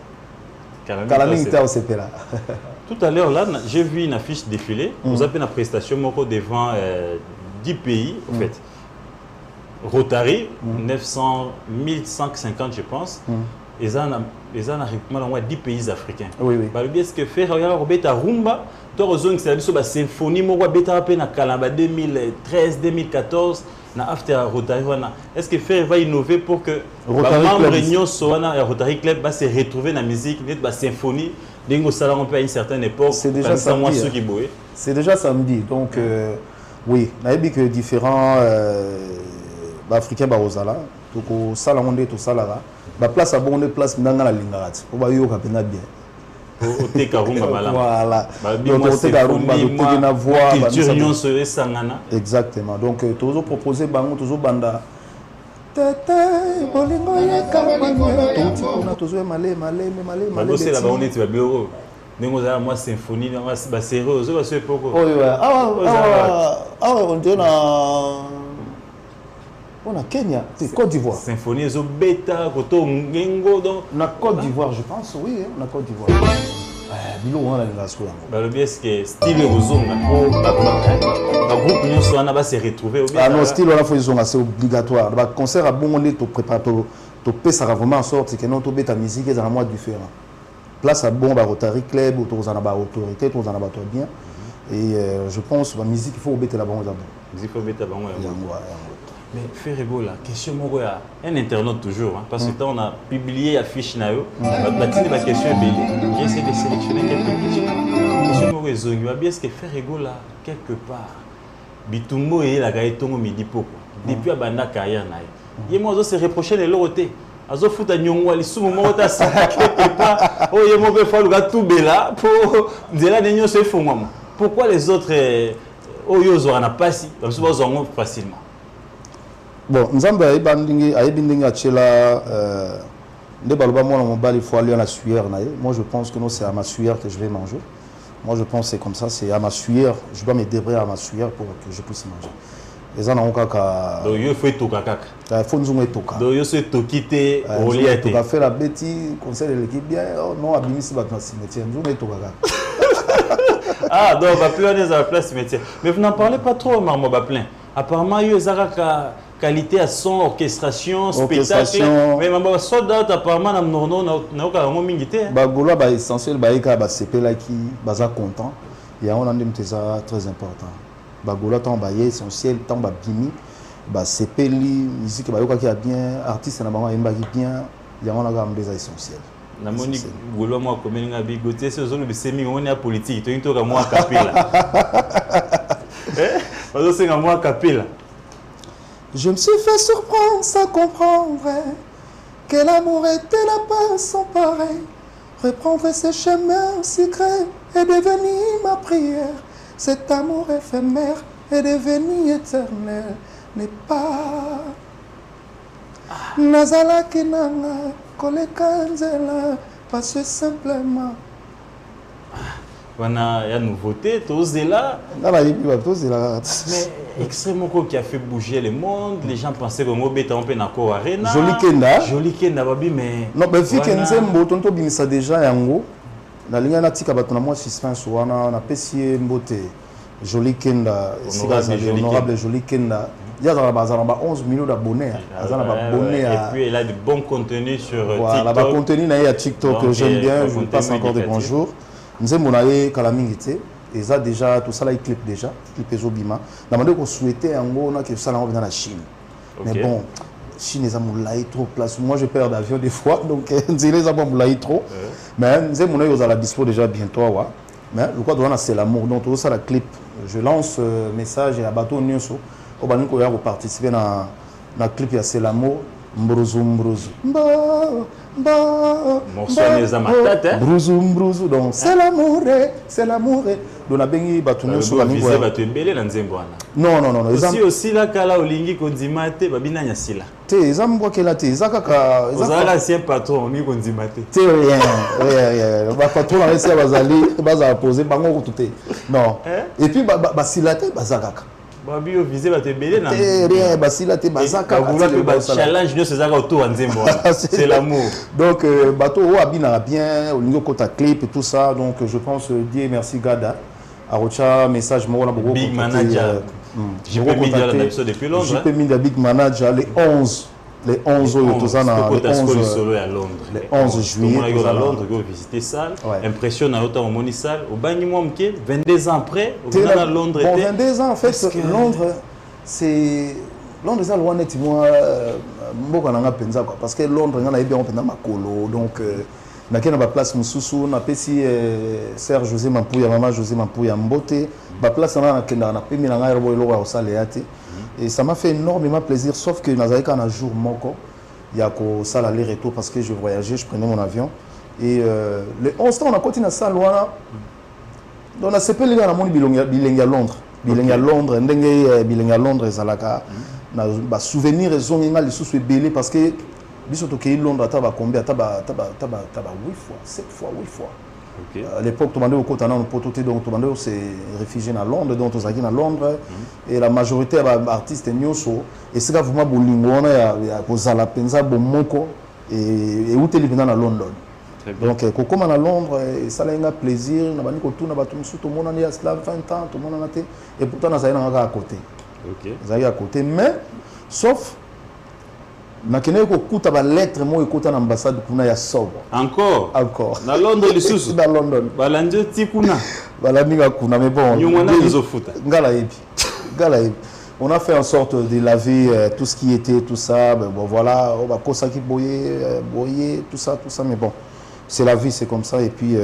Kalamingi to sepela. Tout à l'heure, là, j'ai vu une affiche défiler. Vous avez une prestation devant 10 pays, en fait. Rotary, 1150 je pense. Et ça, ils ont récupéré 10 pays africains. Oui, oui. Est-ce que faire Robeta Rumba, tu as une symphonie, na Kalamba 2013, 2014, na after Rotary. Est-ce que faire va innover pour que les membres de Rotary Club va se retrouver dans la musique, la symphonie, on peut à une certaine époque. C'est déjà samedi. C'est déjà samedi. Donc, oui, il y a que différents Africains barozala. Donc, au Salamonde, tout ça là. La place à bon, place dans la ligne. On va y aller bien. Au Tekarumba, voilà. Donc, au Tekarumba, au voix. Exactement. Donc, toujours proposer bango, toujours banda. Tete, bolingo yaka, on a toujours malé. C'est là-bas, on est bureau. Nous avons moi symphonie, nous avons sérieux, nous avons pourquoi. On dit on a Kenya, c'est Côte d'Ivoire. Symphonie, zo beta, koto ngengo donc. On a Côte d'Ivoire, je pense, oui, on a Côte d'Ivoire. Bilo on a la scola. Le bien c'est que style rozonga pour le groupe nous soit va se retrouver. Ah non, style on a fait zonga, c'est obligatoire. Le concert à bon on est to prépare to pesa vraiment en sorte que non to beta musique est dans un mois différent. Place à bon ba Rotary Club, autour en ba autorité, autour en ba toi bien. Et je pense la musique il faut beta la bon d'abord. Musique faut beta bon. Mais Ferrego, la question, un internaute toujours, hein, parce que on a publié affiche nayo, la question est belle. J'ai essayé de sélectionner quelques questions. Question est-ce que Ferrego là quelque part, Bitumbo et la gaëtongo midi pourquoi depuis abanda carrière nayo. Il moi se reprocher les lorotés. Azo futa nyongwa li sumu mo ta sa quelque part. Oh yemo be fa luga tout bela pour nzela nenyo se fongwa. Pourquoi les autres oyozo ana pasi, parce que zongo facilement. Bon, Nzamba aïbindingi achela de baloba moi mon bal il faut aller à la sueur naïe. Moi je pense que non c'est à ma sueur que je vais manger. Moi je pense c'est comme ça, c'est à ma sueur, je dois me débrouiller à ma sueur pour que je puisse manger. Les gens ont kaka. Donc il faut tout kaka. Il faut nous mettre kaka. Donc il faut tout quitter au lieu de faire la bêtise, conseil de l'équipe bien. Oh non, abîmer si va dans cimetière, nous mettre kaka. Ah donc va plus aller à la place cimetière. Mais vous n'en parlez pas trop Marmo Baplin. Apparemment il y a qualité à son, orchestration, spectacle. Mais ma soldat apparemment na oka ngo mingité. Ba gola ba essentiel ba eka ba CP là qui baza content. Il y a on a ça très important. Ba gola tant ba essentiel tant ba bimi ba CP li musique ba yoka qui a bien artiste na ba yemba qui bien il y a on a ga mbeza essentiel. Na moni gola moi comme nga bigoté c'est zone de semi on est politique to into ka moi capella. Ozo c'est moi capella. Je me suis fait surprendre sans comprendre que l'amour était la paix sans pareil. Reprendre ses chemins secrets est devenu ma prière. Cet amour éphémère est devenu éternel. N'est pas Nazala Kinanga, Kolekanzela, parce que simplement. On a une nouveauté, tous là. Mais extrêmement qui a fait bouger le monde. Les gens pensaient que Mobeta on peut encore arena. Joli Kenda, mais. Non, mais vu que Nzembo, tonto binisa déjà yango. Na linga na tika batona moi suspense wana na pesier mbote. Joli Kenda, honorable Joli Kenda. Il y a dans la 11 millions d'abonnés. Et puis il a du bon contenu sur TikTok. Voilà, le contenu à TikTok que j'aime bien. Je vous passe encore des bonjours. Nous avons Kalamingité, et ça déjà, tout ça là, il clip déjà, clip Ezobima. Nous avons souhaité que ça là on dans la Chine. Mais bon, Chine est moulaï trop place. Moi je perds d'avion des fois, donc nous les avons moulaï trop. Mais nous avons à la dispo déjà bientôt. Mais le quoi doit c'est l'amour. Donc tout ça la clip. Je lance message à bateau Nyonso. Au bani ko ya participer dans la clip ya c'est l'amour. Mbrozo. Mbrozo. Donc c'est l'amour. Donc la bengi batuno sur la ligne. Non. Aussi la kala olingi kondimate babina nyasila. Te ezambo kela te ezakaka ezaka ancien patron ni kondimate. Te rien. Ba patron na esi bazali baza poser bango tout. Non. Et puis basilate bazakaka. Babi au visé va te belé na. Rien basila te bazaka. Challenge ne sezaka autour nzembo. C'est l'amour. Donc bateau o abina bien au niveau kota clip et tout ça donc je pense Dieu merci Gada. Arocha message moi na beaucoup big manager JP Media la même depuis Londres. JP Media Big Manager les 11 les 11 juillet on a Londres go visiter salle impressionne à autant moni salle au bani moi 22 ans après on a Londres bon 22 ans en fait Londres c'est Londres ça loin net moi mboka nanga penza quoi parce que Londres ngana yebi on penza makolo donc na kena ba place mususu na pesi Serge José Mampuya maman José Mampuya mbote ba place na kenda na pemi na ngai robo eloko au sale yate. Et ça m'a fait énormément plaisir, sauf que dans un jour moko, il y a que ça l'aller-retour parce que je voyageais, je prenais mon avion. Et les 11 ans, on a continué à ça, donc on a CP les gars, on a bilingue à Londres. Bilingue à Londres, bilingue à Londres, Zalaka. On a souvenir, ils ont les sous belé parce que, bisous, tu es Londres, tu as combien? Tu as 8 fois, 7 fois, 8 fois. Okay. À l'époque, tu demandais au côté donc tu demandais s'est réfugié à Londres, donc tu es à Londres et la majorité des artistes nyoso et c'est vraiment bolingona ya kozala penza bomoko et où tu es à London. Donc comme à Londres ça a un plaisir, na bani ko tuna batu musu to mona ya 20 ans, tout le monde na et pourtant na zaina à côté. OK. Zaina à côté mais sauf na kene ko kuta ba lettre mo ekota na ambassade kuna ya sobre encore na Londres les sous na London balanje ti kuna balandinga kuna mais bon nyongwana izofuta ngala yebi on a fait en sorte de laver tout ce qui était tout ça bon voilà on va kosa ki boyer tout ça mais bon c'est la vie c'est comme ça et puis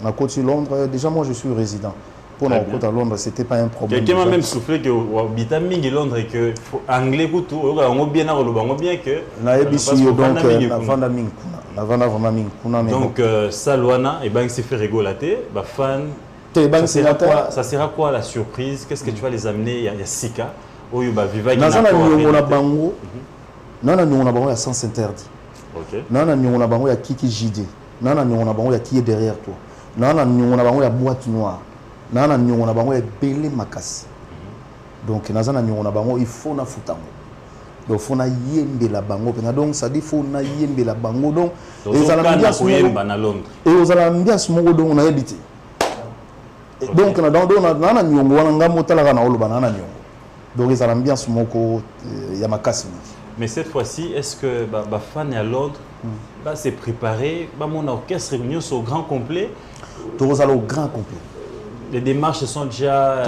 à côté de Londres déjà moi je suis résident. Pour la côte à Londres, c'était pas un problème. Quelqu'un m'a même soufflé que habitant mingi Londres et que anglais pour tout, on bien que na ebisu donc na vanda mingi na vanda vraiment mingi kuna mais donc Salwana et ben c'est fait rigolater ba fan ça sera quoi la surprise, qu'est-ce que tu vas les amener il y a Sika oyo ba viva na sana nyongo na bango nana nyongo na bango ya sens interdit. OK nana nyongo na bango ya Kiki JD nana nyongo na bango ya qui est derrière toi nana nyongo na bango ya boîte noire nana nyongo na bango ya belé makasi donc nazana nyongo na bango il faut na futango donc faut na yembe la bango donc ça dit faut na yembe la bango donc et ça la ambiance na Londres et aux ambiance moko donc na yebiti donc na nyongo wana ngamo tala na oloba na nyongo donc ils ont l'ambiance moko ya makasi. Mais cette fois-ci est-ce que ba fan à Londres va se préparer ba mon orchestre réunion au grand complet tous au grand complet. Les démarches sont déjà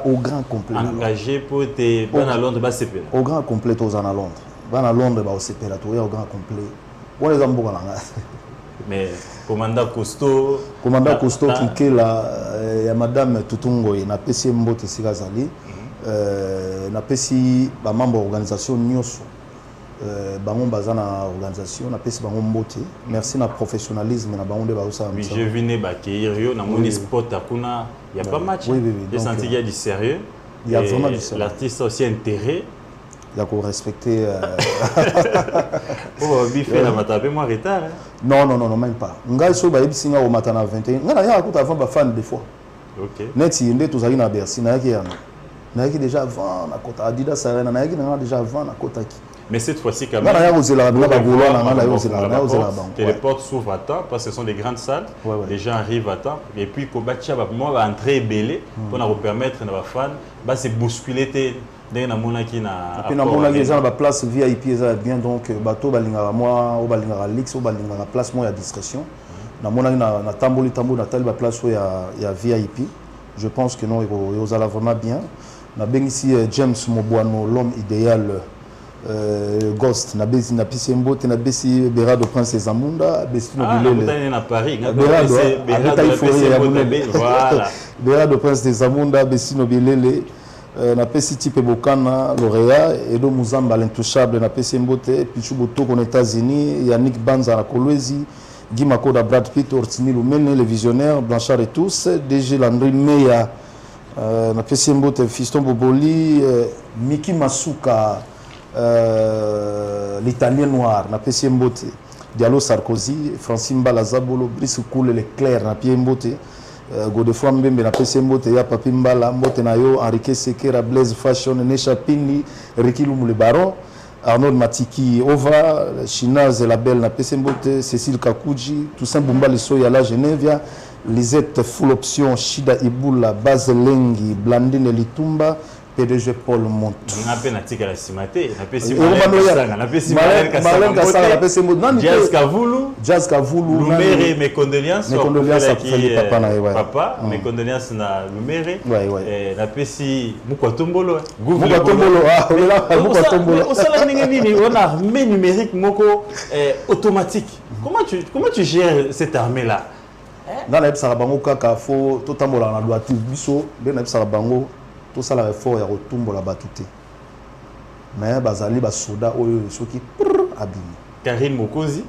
au grand complet engagées pour te à Londres bas CP au grand complet tous à Londres à Londres au CP là au grand complet on les amboka là mais commandant Costo qui là ya madame Tutungo na pesi mbote sikazali na pesi ba membre organisation nyoso bango bazana organisation na pesi bango mbote merci na professionnalisme na bango de ba usa. Oui, je venais baquer yo na moni sport akuna il y a pas match. J'ai senti qu'il y a du sérieux. Il y a vraiment du sérieux. L'artiste a aussi intérêt. Il y a qu'on respecter oh bifé la matape moi retard. Non, même pas. Ngai so ba ebisinga au matin à 21. Ngana ya akuta avant ba fan des fois. OK. Neti ndé tozali na Bercy na yaki yana. Na yaki déjà avant na kota Adidas Arena na yaki na déjà avant na kota ki. Mais cette fois-ci quand même. Que les portes s'ouvrent à temps parce que ce sont des grandes salles. Les gens arrivent à temps et puis Kobacha va entrer belé pour nous permettre à nos fans de se bousculer. Et puis na mona les gens la place VIP ça bien donc bateau balinga moi au balinga Lix au balinga la place moi à discrétion. Na mona na tamboli na telle place où il y a VIP. Je pense que non ils allent vraiment bien. Na ben ici James Moboano l'homme idéal. Ghost na besi na pisembo te na besi Berado Prince Zamunda besi no bilele na Paris Berado voilà Berado Prince Zamunda besi no bilele na pesi type Bokana lauréat Edo Muzamba l'intouchable na pisembo te Pichu Botoko aux États-Unis Yannick Banza na Kolwezi Guy Makoda Brad Pitt Ortini Lumene le visionnaire Blanchard et tous DG Landry Meya na pisembo te Fiston Boboli Miki Masuka l'italien noir na pesi mbote Diallo Sarkozy Francine Balazabolo Brice Koule Leclerc na pie mbote Godefroy Mbembe na pesi mbote ya Papi Mbala mbote na yo Enrique Sekera Blaise Fashion Nesha Pindi Ricky Lumule Baron Arnold Matiki Ova Chinaz la Belle na pesi mbote Cécile Kakuji Toussaint Bumba Lesoya la Genevia Lisette Full Option Shida Ibula Base Lengi Blandine Litumba PDG Paul Monte. Marlène Jazz Kavoulou. Lumere, mes condoléances. Mes condoléances à papa. Mes condoléances à Lumere. Napesi Moukwatombolo. Moukwatombolo. On a armée numérique automatique. Comment tu gères cette armée-là? Dans la Sarbango Kaka, faut tout le monde doit tout biso. Dans la Sarbango, tout ça la effort ya retumbo la batute. Mais bazali ba soda oyo soki abimi. Karine Mokozi.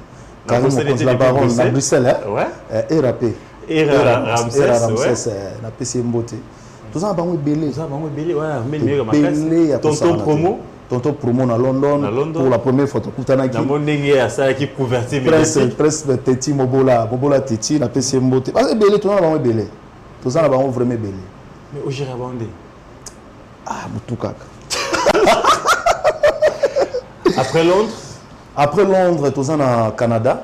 Karine Mokozi la baronne à Bruxelles. Ouais. RAP. Ramsès. Na PC Mbote. Tout ça bango belé. Tout ça bango belé. Ouais, mais mieux Tonton Promo. Tonton Promo na London pour la première photo kutanaki. Na mondenge ya ça qui couverture presse Teti Mobola Teti na PC Mbote. Parce que belé tout ça bango belé. Tout ça bango vraiment belé. Mais au Girabandé. Ah, Moutoukak. Après Londres? Après Londres, tout ça au Canada.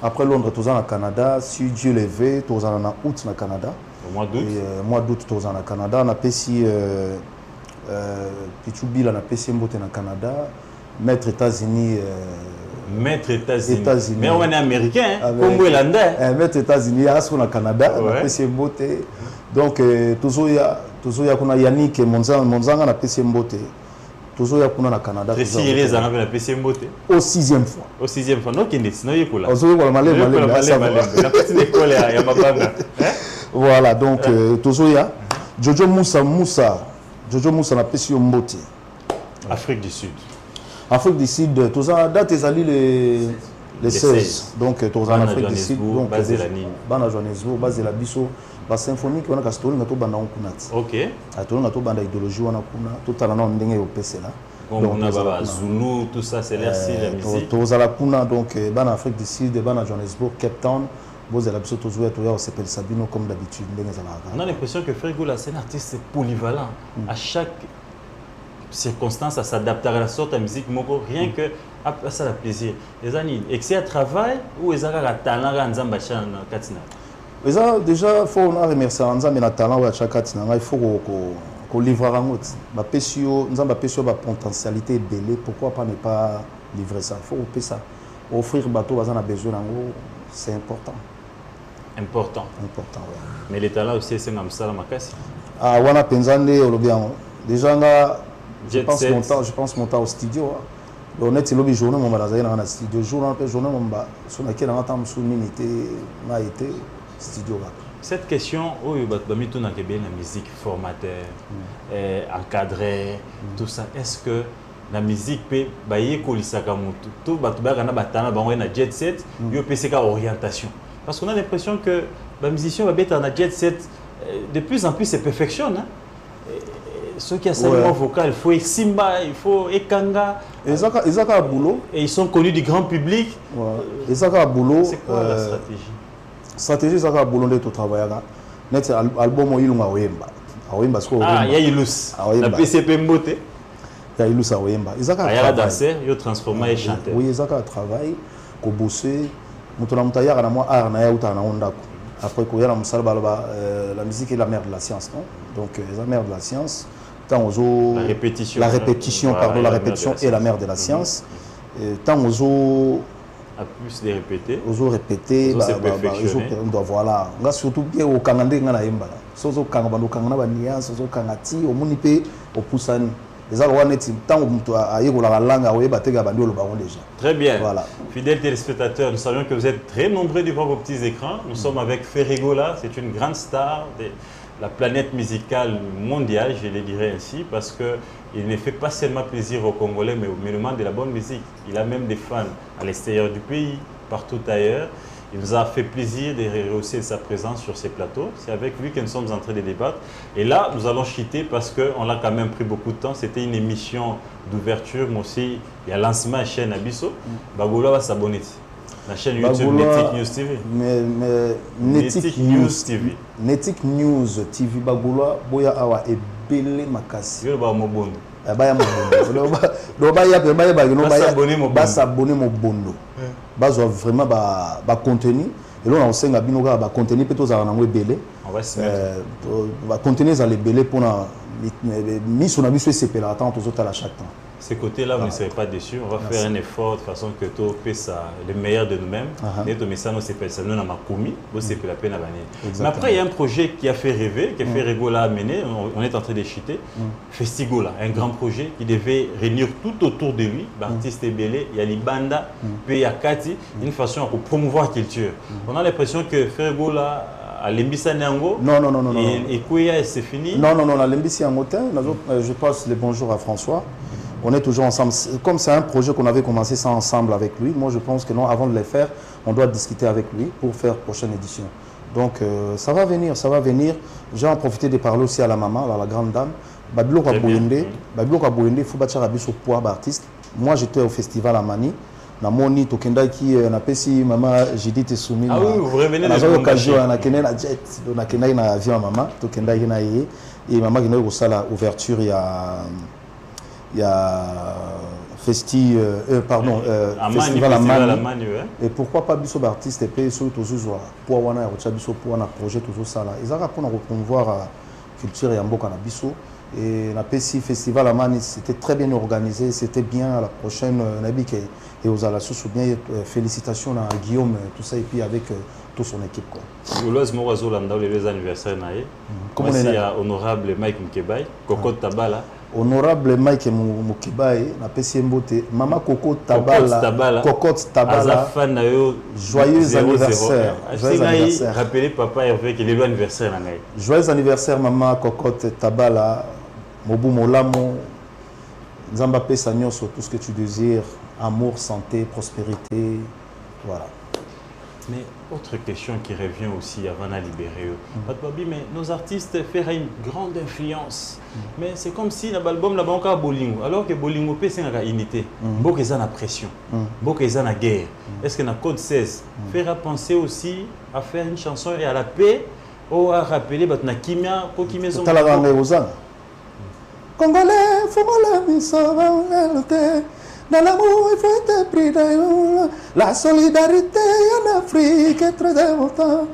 Après Londres, tout ça au Canada. Si Dieu le veut, tout ça en août au Canada. Au mois d'août? Mois d'août, tout ça au Canada. On a PC Pichoubi, on a PC Mbote au Canada. Maître États-Unis. Maître États-Unis. Mais on est américain, comme Irlandais. Maître États-Unis, au Canada. On a PC Mbote. Donc, toujours il y a Yannick Monzanga na PC Mbote. Toujours il y a kuna na Canada. Les Syriens ont la PC Mbote. Au 6e fois. Au 6e fois. Non, qui n'est pas là. La petite école ya Mabanga. Voilà, donc toujours il y a Jojo Moussa. Jojo Moussa na PC Mbote. Afrique du Sud. Afrique du Sud, tout ça date les 16. Donc tout ça en Afrique du Sud, donc basé la Nîmes. Bana Johannesburg, basé la Bisso. La symphonie qui est en banda ok. Banda idéologie wana kuna tout à l'heure ndenge opc là. Donc on a Zulu tout ça c'est l'air si la musique. Tout ça la kuna donc bana Afrique du Sud, bana Johannesburg, Cape Town, vous avez tout jouer tout on s'appelle Sabino comme d'habitude ndenge ça la. On a l'impression que Fergola c'est un artiste polyvalent. À chaque circonstance à s'adapter à la sorte de musique moko rien que à ça la plaisir. Les amis, excès à travail ou les aga talent ga nzamba cha na katina. Déjà, il faut remercier les talents de chaque année. Il faut qu'on livre à nous. La potentialité est belle. Pourquoi pas ne pas livrer ça? Il faut ça. Offrir le bateau, on a besoin c'est important. Important. Important, oui. Mais les talents aussi, c'est comme ça, la makasi. Ah, on a pensé déjà, je pense monter au studio. On est le journée, on va dans le studio. Journée, on va sur laquelle on attend a été. Studio. Cette question, où la musique formateur, encadré, tout ça, est-ce que la musique peut bailler tout jet set, il peut orientation. Parce qu'on a l'impression que la musicien va être en jet set, de plus en plus se perfectionne. Ceux qui ont un vocal, il faut Simba, il faut Ekanga. Ils ont un boulot. Et ils sont connus du grand public. Ils ont un boulot. C'est quoi la stratégie? Stratégie ça va boulonder tout travail là net album il awemba parce que il y a Ilus la PCP Mbote il y a Ilus awemba ils a danser yo transformer et chanter oui ils ont travail ko bosser mutona mutaya na moi art na ya utana onda après ko ya na musala la musique est la mère de la science non donc la mère de la science tant aux la répétition est la mère de la science tant aux à plus de répéter. Ozo répéter, voilà. On a surtout bien au Kanandé ngana yembala. Sozo kangaba no kangana ba nia, sozo kangati, au munipe, au poussani. Les alwaneti tant au ayego la langue awe batega bandi lo baron déjà. Très bien. Voilà. Fidèles téléspectateurs, nous savions que vous êtes très nombreux devant vos petits écrans. Nous sommes avec Fergola, c'est une grande star de la planète musicale mondiale, je le dirais ainsi, parce qu'il ne fait pas seulement plaisir aux Congolais, mais au demande de la bonne musique. Il a même des fans à l'extérieur du pays, partout ailleurs. Il nous a fait plaisir de rehausser sa présence sur ces plateaux. C'est avec lui que nous sommes en train de débattre. Et là, nous allons chuter parce qu'on a quand même pris beaucoup de temps. C'était une émission d'ouverture, mais aussi il y a lancement à la chaîne Abisso. Bagoula va s'abonner. La chaîne YouTube Netic News TV. Netic News TV. Netic News TV Bagoula boya awa e belé makasi. Yo ba mobondo. Baya mobondo. Do baya s'abonner mobondo. Bazo vraiment ba contenu et là on sait nga binoka ba contenu peut aux arana belé. On va se mettre ba contenu za les belé pour mis on a mis ce CP là attends aux autres à chaque temps. Ces côtés-là, vous ne serez pas déçus. On va faire un effort de façon que tout puisse le meilleur de nous-mêmes. Mais après, il y a un projet qui a fait rêver, qui a fait Regola amener. On est en train de chuter. Festigola, un grand projet qui devait réunir tout autour de lui, l'artiste Ebélé, il y a Libanda, puis il y a Kati, une façon pour promouvoir la culture. On a l'impression que Ferregola à l'Embissa Nango. Non. Et Kouya, c'est fini. Non, à l'Embissa Nango, je passe le bonjour à François. On est toujours ensemble. Comme c'est un projet qu'on avait commencé ça ensemble avec lui, moi je pense que non, avant de le faire, on doit discuter avec lui pour faire la prochaine édition. Donc ça va venir. J'ai en profité de parler aussi à la maman, à la grande dame. Babilo Kabouende, il faut battre au poids d'artiste. Moi j'étais au festival à Mani. Na moni tokenda qui na pesi maman Judith Soumi. Ah oui, vous revenez dans l'occasion na kena na jet, na kena na avion maman tokenda na yé et maman qui nous sala ouverture il y a festival Amani. Et pourquoi pas biso d'artistes et pays sur toujours pour wana ya biso pour un projet toujours ça là. Ils ont pour promouvoir culture et mboka na biso. Et la PSI Festival Amani, c'était très bien organisé, c'était bien à la prochaine Nabik et aux Alassos, bien félicitations à Guillaume, tout ça, et puis avec toute son équipe. Les anniversaires, comment il y a honorable Mike Mkebai, Coco Tabala. Honorable Mike Mkebai, la PSI Mbote, Maman Coco Tabala, joyeux anniversaire. Joyeux anniversaire. Rappelez papa Hervé qu'il est l'anniversaire. Joyeux anniversaire, Maman Coco Tabala. Mobu Molamo, Nzamba Pesa Nyonso, tout ce que tu désires, amour, santé, prospérité, voilà. Mais autre question qui revient aussi avant de libérer mais nos artistes font une grande influence. Mais c'est comme si l'album n'a pas Bolingo, alors que Bolingo c'est une unité. Beaucoup ont la pression, beaucoup ont la guerre. Est-ce que dans Code 16 fera penser aussi à faire une chanson et à la paix ou à rappeler na kimia pour qui maison Congolais, faut la sauver. Dans l'amour, il faut être pris d'ailleurs. La solidarité en Afrique est très importante.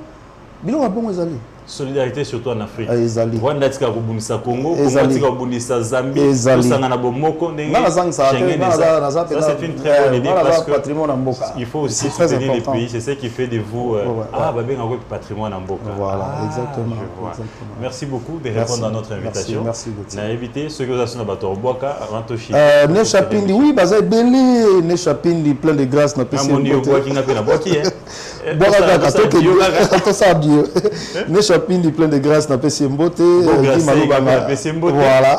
Bilo a bon ezali. Solidarité surtout en Afrique. Ezali. Rwanda tika kubunisa Congo, Congo tika kubunisa Zambie, tusanga na bomoko ndenge. Ça c'est une très bonne idée parce que il faut aussi soutenir les pays, c'est ce qui fait de vous babé ngako patrimoine en mboka. Voilà, exactement. Merci beaucoup de répondre à notre invitation. Merci beaucoup. Na éviter ceux que vous avez na bato boka rantoshi. Ne chapindi oui, baza belé, ne chapindi plein de grâce na PC. Amoni oboa kinga pe na boki Boka ka to ça Dieu. Ne chapindi plein de grâce na PC Mbote, voilà.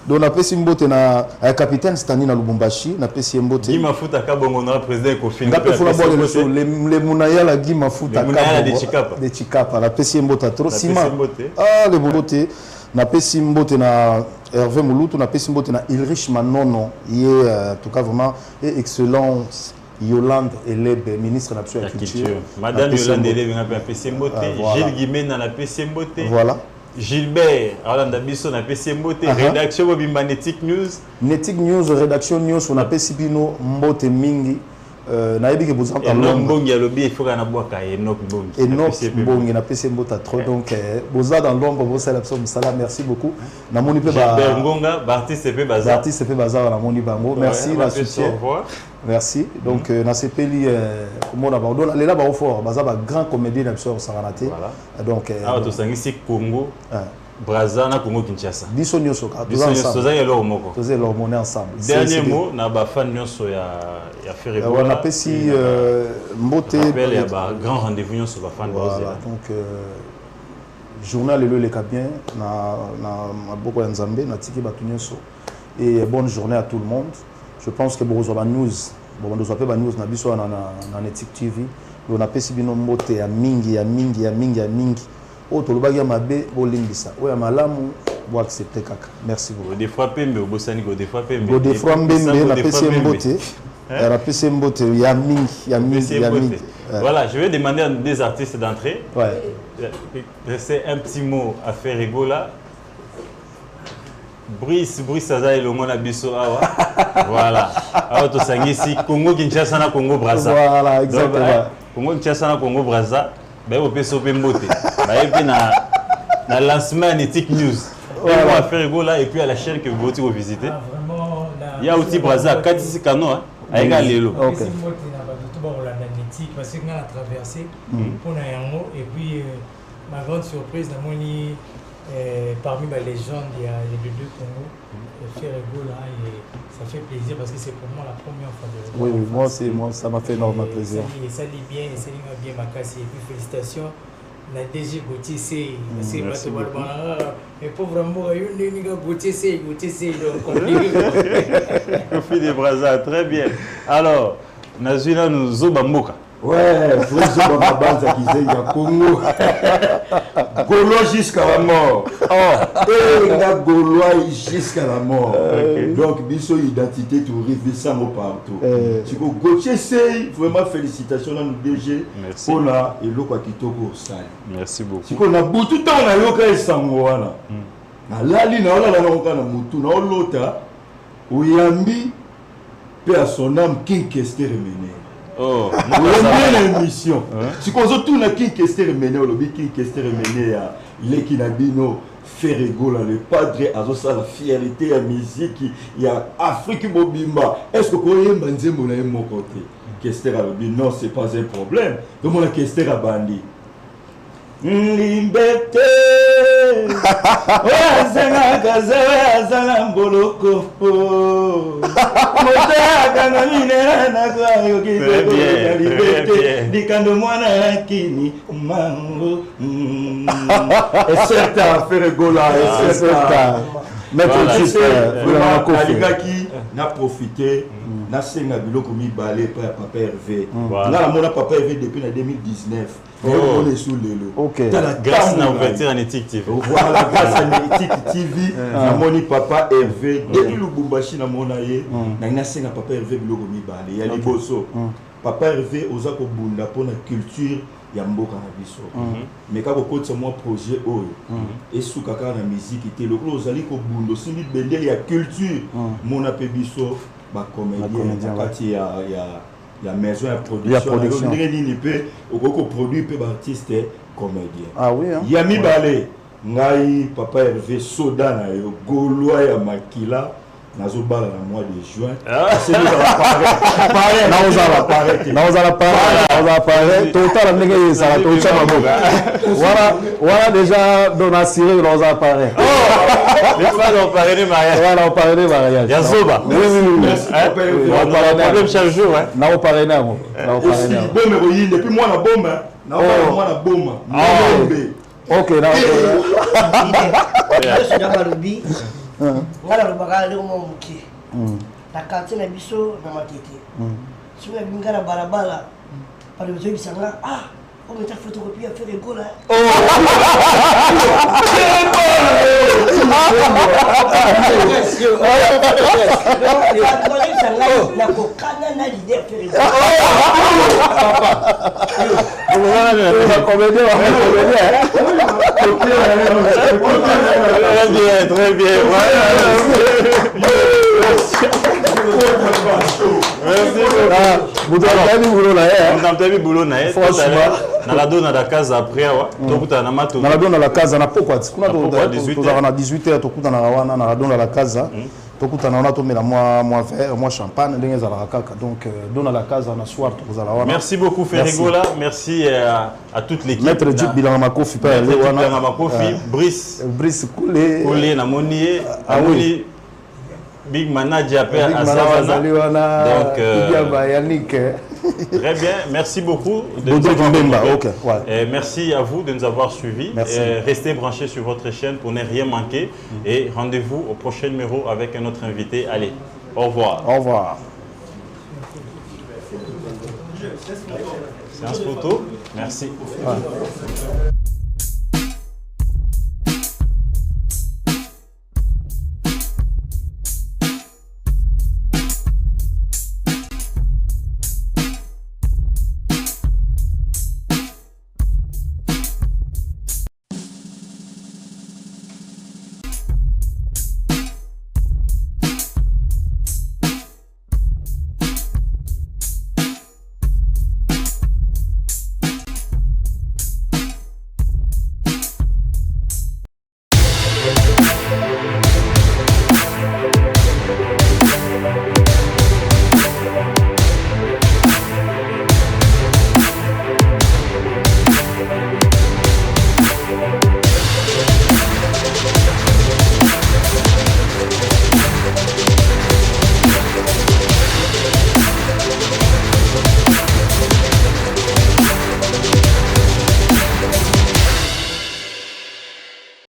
Donc na PC Mbote na capitaine Stani na Lubumbashi na PC Mbote. Guy Mafuta ka bongo na président Kofin. Na pe fona bon les munaya la Guy Mafuta ka de Chikapa la PC Mbote trop sima. Ah le Mbote na PC Mbote na Hervé Mouloutou na PC Mbote na Ulrich Manono, il est en tout cas vraiment excellent. Yolande Elebe, ministre de la Culture. Madame Yolande Elebe, on a PC Mbote. Gilles Guimet, on a PC Mbote. Voilà. Gilbert, Arlanda Bisso, on a PC Mbote. Rédaction Bobimba Netic News. Netic News, rédaction News, on a PC Bino Mbote Mingi. Naïbi que vous entendez. Enoch Mbongi a lobby, il faut qu'on a boire Enoch Mbongi. Enoch Mbongi, on a PC Mbote trop. Donc, vous êtes dans l'ombre, vous êtes là, merci beaucoup. Gilbert Ngonga, Baptiste Epe Bazar. Baptiste Epe Bazar, la Moni Bango. Merci, la soutien. Merci. Donc, dans ces pays, comment on a là au fort, Bazar, grand comédien d'absurde Saranate. Donc, ah, tu sais, ici Congo. Brazza na Congo Kinshasa. Biso nyonso ka. Biso nyonso za yelo moko. Tous les on est ensemble. Dernier mot na ba fan nyonso ya faire on a pesi Mbote. Il y a ba grand rendez-vous nyonso ba fan Voilà. Donc journal le Kabien na boko ya Nzambe na tiki ba nyonso et bonne journée à tout le monde. Je pense que bozo ba news, bon dozo ba news na biso na Netic TV. On a pesi bino Mbote ya mingi. Oh, tu l'as mabe bolimbisa. Oui, malamu bo accepter kaka. Merci beaucoup. Des fois pembe bosani go des fois pembe. Go des fois mbembe na PC Mbote. La PC Mbote ya mingi. Voilà, je vais demander à des artistes d'entrer. Ouais. C'est un petit mot à faire rigola. Brice Saza et le mona biso awa. Voilà. Alors to sangisi Congo Kinshasa na Congo Brazza. Voilà, exactement. Congo Kinshasa na Congo Brazza. Ben au PSOP Mbote. Ben et puis na lancement Netic News. à Ferrigola et puis à la chaîne que vous pouvez visiter. Il y a aussi Brazza, Katisi Kano, à Lelo. Parce que on a traversé pour Nayango et puis ma grande surprise, parmi les légendes, il y a les deux Congo, Ferrigola, et ça fait plaisir parce que c'est pour moi la première fois de le voir. Oui, moi, ça m'a fait énormément plaisir. Et ça dit bien, et ça dit bien ma casse. Et puis félicitations. La DG Gauthier c'est mais pas vraiment une Gauthier c'est Kofi de Brazza, très bien. Alors, Nazuna nous Zobamboka. Ouais, faut Zobabanza qui sait, il y a Congo. Gaulois jusqu'à la mort. Et il y a Gaulois jusqu'à la mort. Donc, biso identité, tu rives ça partout. Tu peux Gauthier c'est vraiment félicitations à nous DG. Merci. On a et l'eau qui toko sale. Merci beaucoup. Si on a beaucoup de temps, on a eu qu'à s'envoyer. Na lali na ola na okana mutu na olota uyambi pe à son âme King Kester mené. Oh, l'émission. Si on a tout na King Kester mené le King Kester mené ya Leki Nabino Ferrigola le padre azosa la fierté à musique il y a Afrique Mobimba. Est-ce que koye mbanzembo na mon côté Kester a dit non, c'est pas un problème. Donc on a Kester a bandi. Liberté Oazana kazawe azana mboloko Motaka na minera na kwa yokizeko ya liberté Dikando mwana lakini mango Et c'est à Ferrigola et c'est à Maître Vraiment Aligaki n'a profité n'a senga biloko mi balé par Papa Hervé. Là mon Papa Hervé depuis 2019. On est sous le lot. Grâce à l'ouverture en éthique TV. Voilà, grâce à l'éthique TV, mon Papa Hervé depuis Lubumbashi na monaye na senga Papa Hervé biloko mi balé. Ya liboso. Papa Hervé ozako bunda pour la culture ya mboka na biso. Mais quand on compte moi projet oyo et sous kaka na musique était le gros ozali ko bundo simbi bendele ya culture mona pe biso ba comédien parti ya maison ya production ndenge pe okoko produire pe ba artiste comédien. Ah oui hein. Ya mi balé ngai Papa Hervé soda na yo Gaulois ya makila nazo bala na mois de juin. C'est nous allons parler. Total ndenge ça la tocha maboka. Voilà déjà dans la série dans la parler. Les pas d'en parler de mariage. Voilà, on parler de mariage. Yazoba. Oui. On parle chaque jour hein. Na on parler na mo. Aussi bon mais oui depuis moi na bombe. Na moi na bombe. OK, na. ngala lobaka leo mo muke na quartier na biso na matete si na bingana barabara pale mzo bisanga on met ta photocopie à Ferrigola Très bien. la case après na la case na pokwa kuna to na 18h to kuta na wana na la case to kuta na ona to mela moi champagne ndenge za la kaka donc dona la case na soir to za la wana. Merci beaucoup Ferrigola, merci à toute l'équipe. Maître Duc Bilanga Makofi pa le wana Bilanga Makofi Brice Koulé na moni amoni Big Manager à Sawana. Donc Yannick. Très bien, merci beaucoup de nous avoir merci à vous de nous avoir suivis. Restez branchés sur votre chaîne pour ne rien manquer. Et rendez-vous au prochain numéro avec un autre invité. Allez, au revoir. Au revoir. Séance photo. Merci.